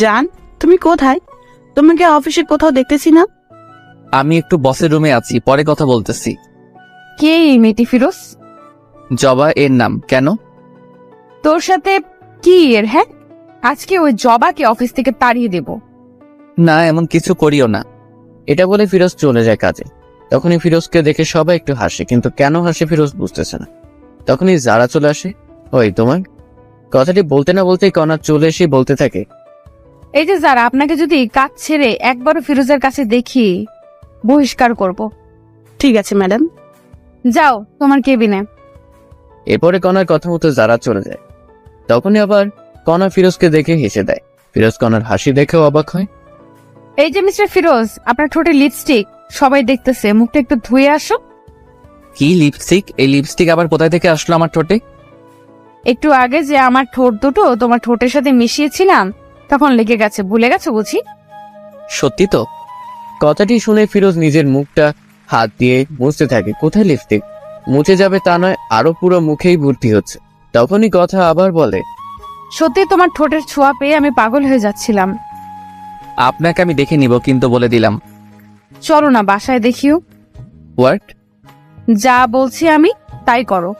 জান, তুমি কোথায়? তোমাকে অফিসে কোথাও দেখতেছি না। আমি একটু বসের রুমে আছি, পরে কথা বলতেছি। কে এই মেয়েটি ফিরোজ? জবা এর নাম। কেন? তোর সাথে কি এর? হ্যাঁ, আজকে ওই জবাকে অফিস থেকে তাড়িয়ে দেব। না, এমন কিছু করিও না। এটা বলে ফিরোজ চলে যায় কাজে। তখনই ফিরোজকে দেখে সবাই একটু হাসে, কিন্তু কেন হাসে ফিরোজ বুঝতেছে না। তখনই যারা চলে আসে। ওই তোমার কথাটি বলতে না বলতেই কণা চলে এসে বলতে থাকে, এই যে যারা, আপনাকে যদি কাজ ছেড়ে একবারও ফিরোজের কাছে দেখি বহিষ্কার করব। ঠিক আছে ম্যাডাম। যাও তোমার কেবিনে। এরপরে কণার কথা মতো যারা চলে যায়। তখনই আবার কণা ফিরোজকে দেখে হেসে দেয়। ফিরোজ কণার হাসি দেখেও অবাক হয়। এই যে মিস্টার ফিরোজ, আপনার ঠোঁটে লিপস্টিক, সবাই দেখতেছে, মুখটা একটু ধুয়ে আসো। কি লিপস্টিক? এই লিপস্টিক আবার কোথায় থেকে আসলো আমার ঠোঁটে? একটু আগে যে আমার ঠোঁট দুটো তোমার ঠোঁটের সাথে মিশিয়েছিলাম, তখন লেগে গেছে, ভুলে গেছো বুঝি? সত্যি তো? কথাটি শুনে ফিরোজ নিজের মুখটা হাত দিয়ে মুছতে থাকে। কোথায় লিপস্টিক? মুছে যাবে তা নয়, আরো পুরো মুখেই ভর্তি হচ্ছে। তখনই কথা আবার বলে, সত্যি তোমার ঠোঁটের ছোঁয়া পেয়ে আমি পাগল হয়ে যাচ্ছিলাম। আপনাকে আমি দেখে নিব, কিন্তু বলে দিলাম। চলো না বাসায় দেখিও। হোয়াট? যা বলছি আমি তাই করো।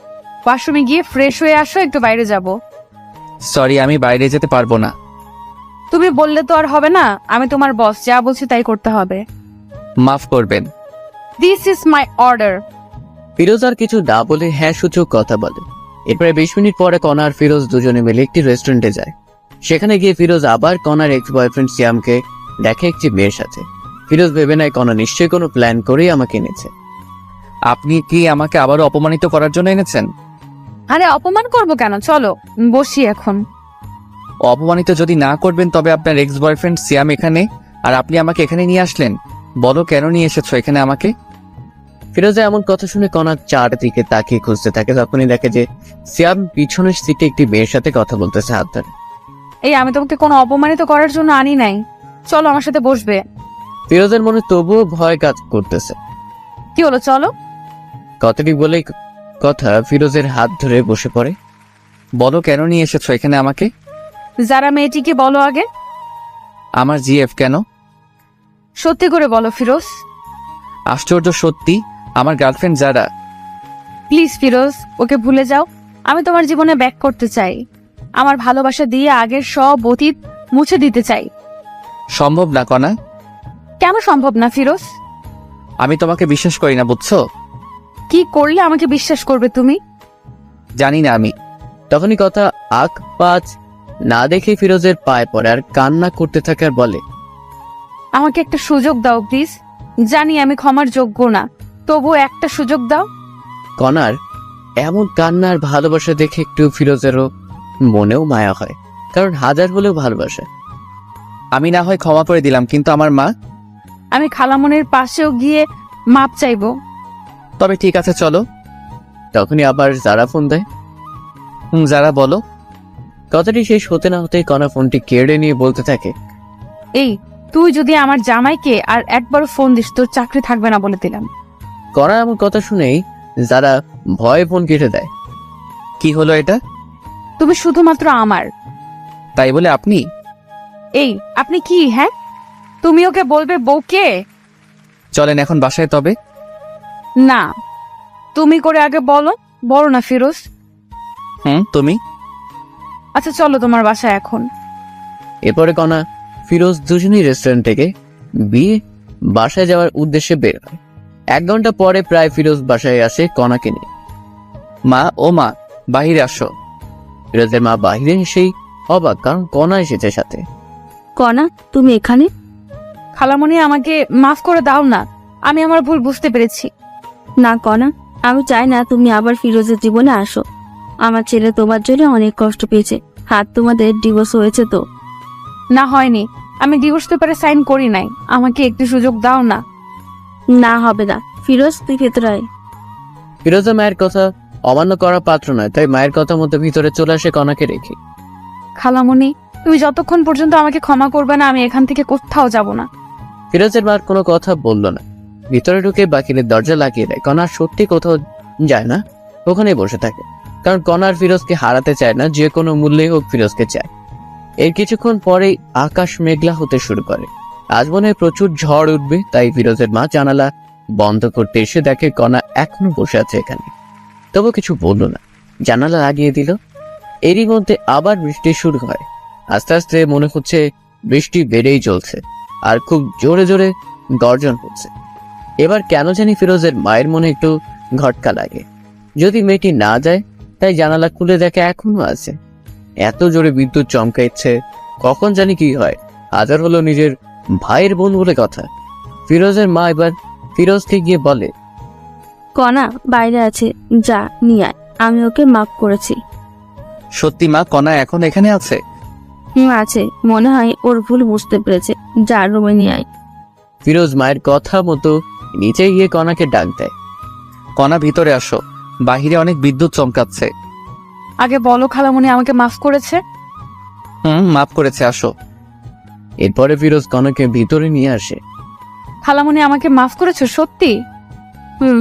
ওয়াশরুমে গিয়ে ফ্রেশ হয়ে আসো, একটু বাইরে যাব। সরি, আমি বাইরে যেতে পারবো না। তুমি বললে তো আর হবে না, আমি তোমার বস, যা বলছি তাই করতে হবে। মাফ করবেন। This is my order. Firoz আর কিছু না বলে হ্যাঁ সূচক কথা বলে। এরপরে 20 মিনিট পরে কণা আর ফিরোজ দুজনে মিলে একটি রেস্টুরেন্টে যায়। সেখানে গিয়ে ফিরোজ আবার কণার এক্স বয়ফ্রেন্ড সিয়ামকে দেখে একটি মেয়ের সাথে। ফিরোজ ভেবে নেয় কণা নিশ্চয়ই কোনো প্ল্যান করেই আমাকে এনেছে। আপনি কি আমাকে আবারও অপমানিত করার জন্য এনেছেন? আরে অপমান করব কেন, চলো বসি এখন। অপমানিত যদি না করবেন তবে আপনার এক্স বয়ফ্রেন্ড সিয়াম এখানে, আর আপনি আমাকে এখানে নিয়ে আসলেন। বলো কেন নিয়ে এসেছো এখানে আমাকে? ফিরোজা এমন কথা শুনে কণা চারদিকে তাকিয়ে খুঁজতে থাকে। তখনই দেখে যে সিয়াম পিছনের সিটে একটি মেয়ের সাথে কথা বলতেছে হাত ধরে। এই আমি তোমাকে কোনো অপমানিত করার জন্য আনি নাই, চলো আমার সাথে বসবে। ফিরোজের মনে তবুও ভয় কাজ করতেছে। কি হলো, চলো। কথাটি বলেই কথা ফিরোজের হাত ধরে বসে পড়ে। বলো কেন নিয়ে এসেছো এখানে আমাকে? যারা মেয়েটিকে বলো আগে। আমার জিএফ কেন? সত্যি করে বলো ফিরোজ। আশ্চর্য, সত্যি আমার গার্লফ্রেন্ড যারা। প্লিজ ফিরোজ, ওকে ভুলে যাও। আমি তোমার জীবনে ব্যাক করতে চাই। আমার ভালোবাসা দিয়ে আগের সব অতীত মুছে দিতে চাই। সম্ভব না কণা। কেন সম্ভব না ফিরোজ? আমি তোমাকে বিশ্বাস করি না, বুঝছো? কি করলে আমাকে বিশ্বাস করবে তুমি? জানি না আমি। তখনই কথা আখ পাঁচ না দেখে ফিরোজের পায়ে পড়ে আর কান্না করতে থাকে আর বলে, আমাকে একটা সুযোগ দাও প্লিজ। জানি আমি ক্ষমার যোগ্য না, তবু একটা সুযোগ দাও। কণার এমন কান্নার ভালোবাসা দেখে একটু ফিরোজেরও মনেও মায়া হয়, কারণ হাজার হলেও ভালোবাসে। আমি না হয় ক্ষমা করে দিলাম, কিন্তু আমার মা। আমি খালামনের পাশেও গিয়ে মাপ চাইবো। তবে ঠিক আছে চলো। তখনই আবার যারা ফোন দেয়। যারা বলো। কথাটি শেষ হতে না হতে কণা ফোনটি কেড়ে নিয়ে বলতে থাকে, এই তুই যদি আমার জামাইকে আর একবারও ফোন দিস, তোর চাকরি থাকবে না বলে দিলাম। কণা এমন কথা শুনেই যারা ভয়ে ফোন কেটে দেয়। কি হলো এটা? তুমি শুধুমাত্র আমার। তাই বলে আপনি? এই আপনি কি? হ্যাঁ, তুমি ওকে বলবে বউকে? চলেন এখন বাসায় তবে। না, তুমি করে আগে বলো। বলো না ফিরোজ। তুমি। আচ্ছা চলো তোমার বাসায় এখন। এরপরে কণা ফিরোজ দুজনই রেস্টুরেন্ট থেকে বিয়ে বাসায় যাওয়ার উদ্দেশ্যে বের হয়। 1 ঘন্টা পরে প্রায় ফিরোজ বাসায় আসে কণাকে নিয়ে। মা, ও মা, বাহিরে আসো। ফিরোজের মা বাহিরে এসেই অবাক, কারণ কণা এসেছে সাথে। কণা, তুমি এখানে? খালামণি আমাকে মাফ করে দাও না, আমি আমার ভুল বুঝতে পেরেছি। না কনা, আমি চাই না তুমি আবার ফিরোজের জীবনে আসো। আমার ছেলে তোমার জন্য অনেক কষ্ট পেয়েছে। হাত তোমাদের ডিভোর্স হয়েছে তো? না, হয়নি। আমি ডিভোর্স পেপারে সাইন করি নাই। আমাকে একটু সুযোগ দাও না। না হবে না। ফিরোজ, তুই ভেতরে আয়। ফিরোজের মায়ের কথা অমান্য করার পাত্র নয়, তাই মায়ের কথা মতো ভিতরে চলে আসে কনাকে রেখে। খালামণি, তুমি যতক্ষণ পর্যন্ত আমাকে ক্ষমা করবে না, আমি এখান থেকে কোথাও যাব না। ফিরোজের মার কোনো কথা বলল না, ভিতরে ঢুকে বাকিরের দরজা লাগিয়ে দেয়। কনার সত্যি কোথাও যায় না, ওখানেই বসে থাকে। কারণ কনার ফিরোজকে হারাতে চায় না, যে কোনো মূল্যেই হোক ফিরোজকে চায়। এর কিছুক্ষণ পরেই আকাশ মেঘলা হতে শুরু করে। আজ মনে হয় প্রচুর ঝড় উঠবে, তাই ফিরোজের মা জানালা বন্ধ করতে এসে দেখে কনা এখনো বসে আছে এখানে। তবু কিছু বলল না, জানালা লাগিয়ে দিল। এরই মধ্যে আবার বৃষ্টি শুরু হয়। আস্তে আস্তে মনে হচ্ছে বৃষ্টি বেড়েই চলছে, আর খুব জোরে জোরে গর্জন হচ্ছে। এবার কেন জানি ফিরোজের মায়ের মনে একটু ঘটকা লাগে। যদি মেয়েটি না যায়, তাই জানালা খুলে দেখে এখনো আছে। এত জোরে বিদ্যুৎ চমকাইছে, কখন জানি কি হয়। হাজার হলো নিজের ভাইয়ের বোন বলে কথা। ফিরোজের মা এবার ফিরোজকে গিয়ে বলে, কনা বাইরে আছে, যা নিয়ে আয়। আমি ওকে মাফ করেছি। সত্যি মা, কনা এখন এখানে আছে? আছে, মনে হয় ওর ভুল বুঝতে পেরেছে। যা রুমে নিয়ে আয়। ফিরোজ মায়ের কথা মতো নিচে গিয়ে কনাকে ডাক দেয়। কনা, ভিতরে আসো, বাহিরে অনেক বিদ্যুৎ চমকাচ্ছে। আগে বলো খালামণি আমাকে মাফ করেছে? মাফ করেছে, আসো। এরপরে ফিরোজ কনাকে ভিতরে নিয়ে আসে। খালামণি আমাকে মাফ করেছো সত্যি? হুম।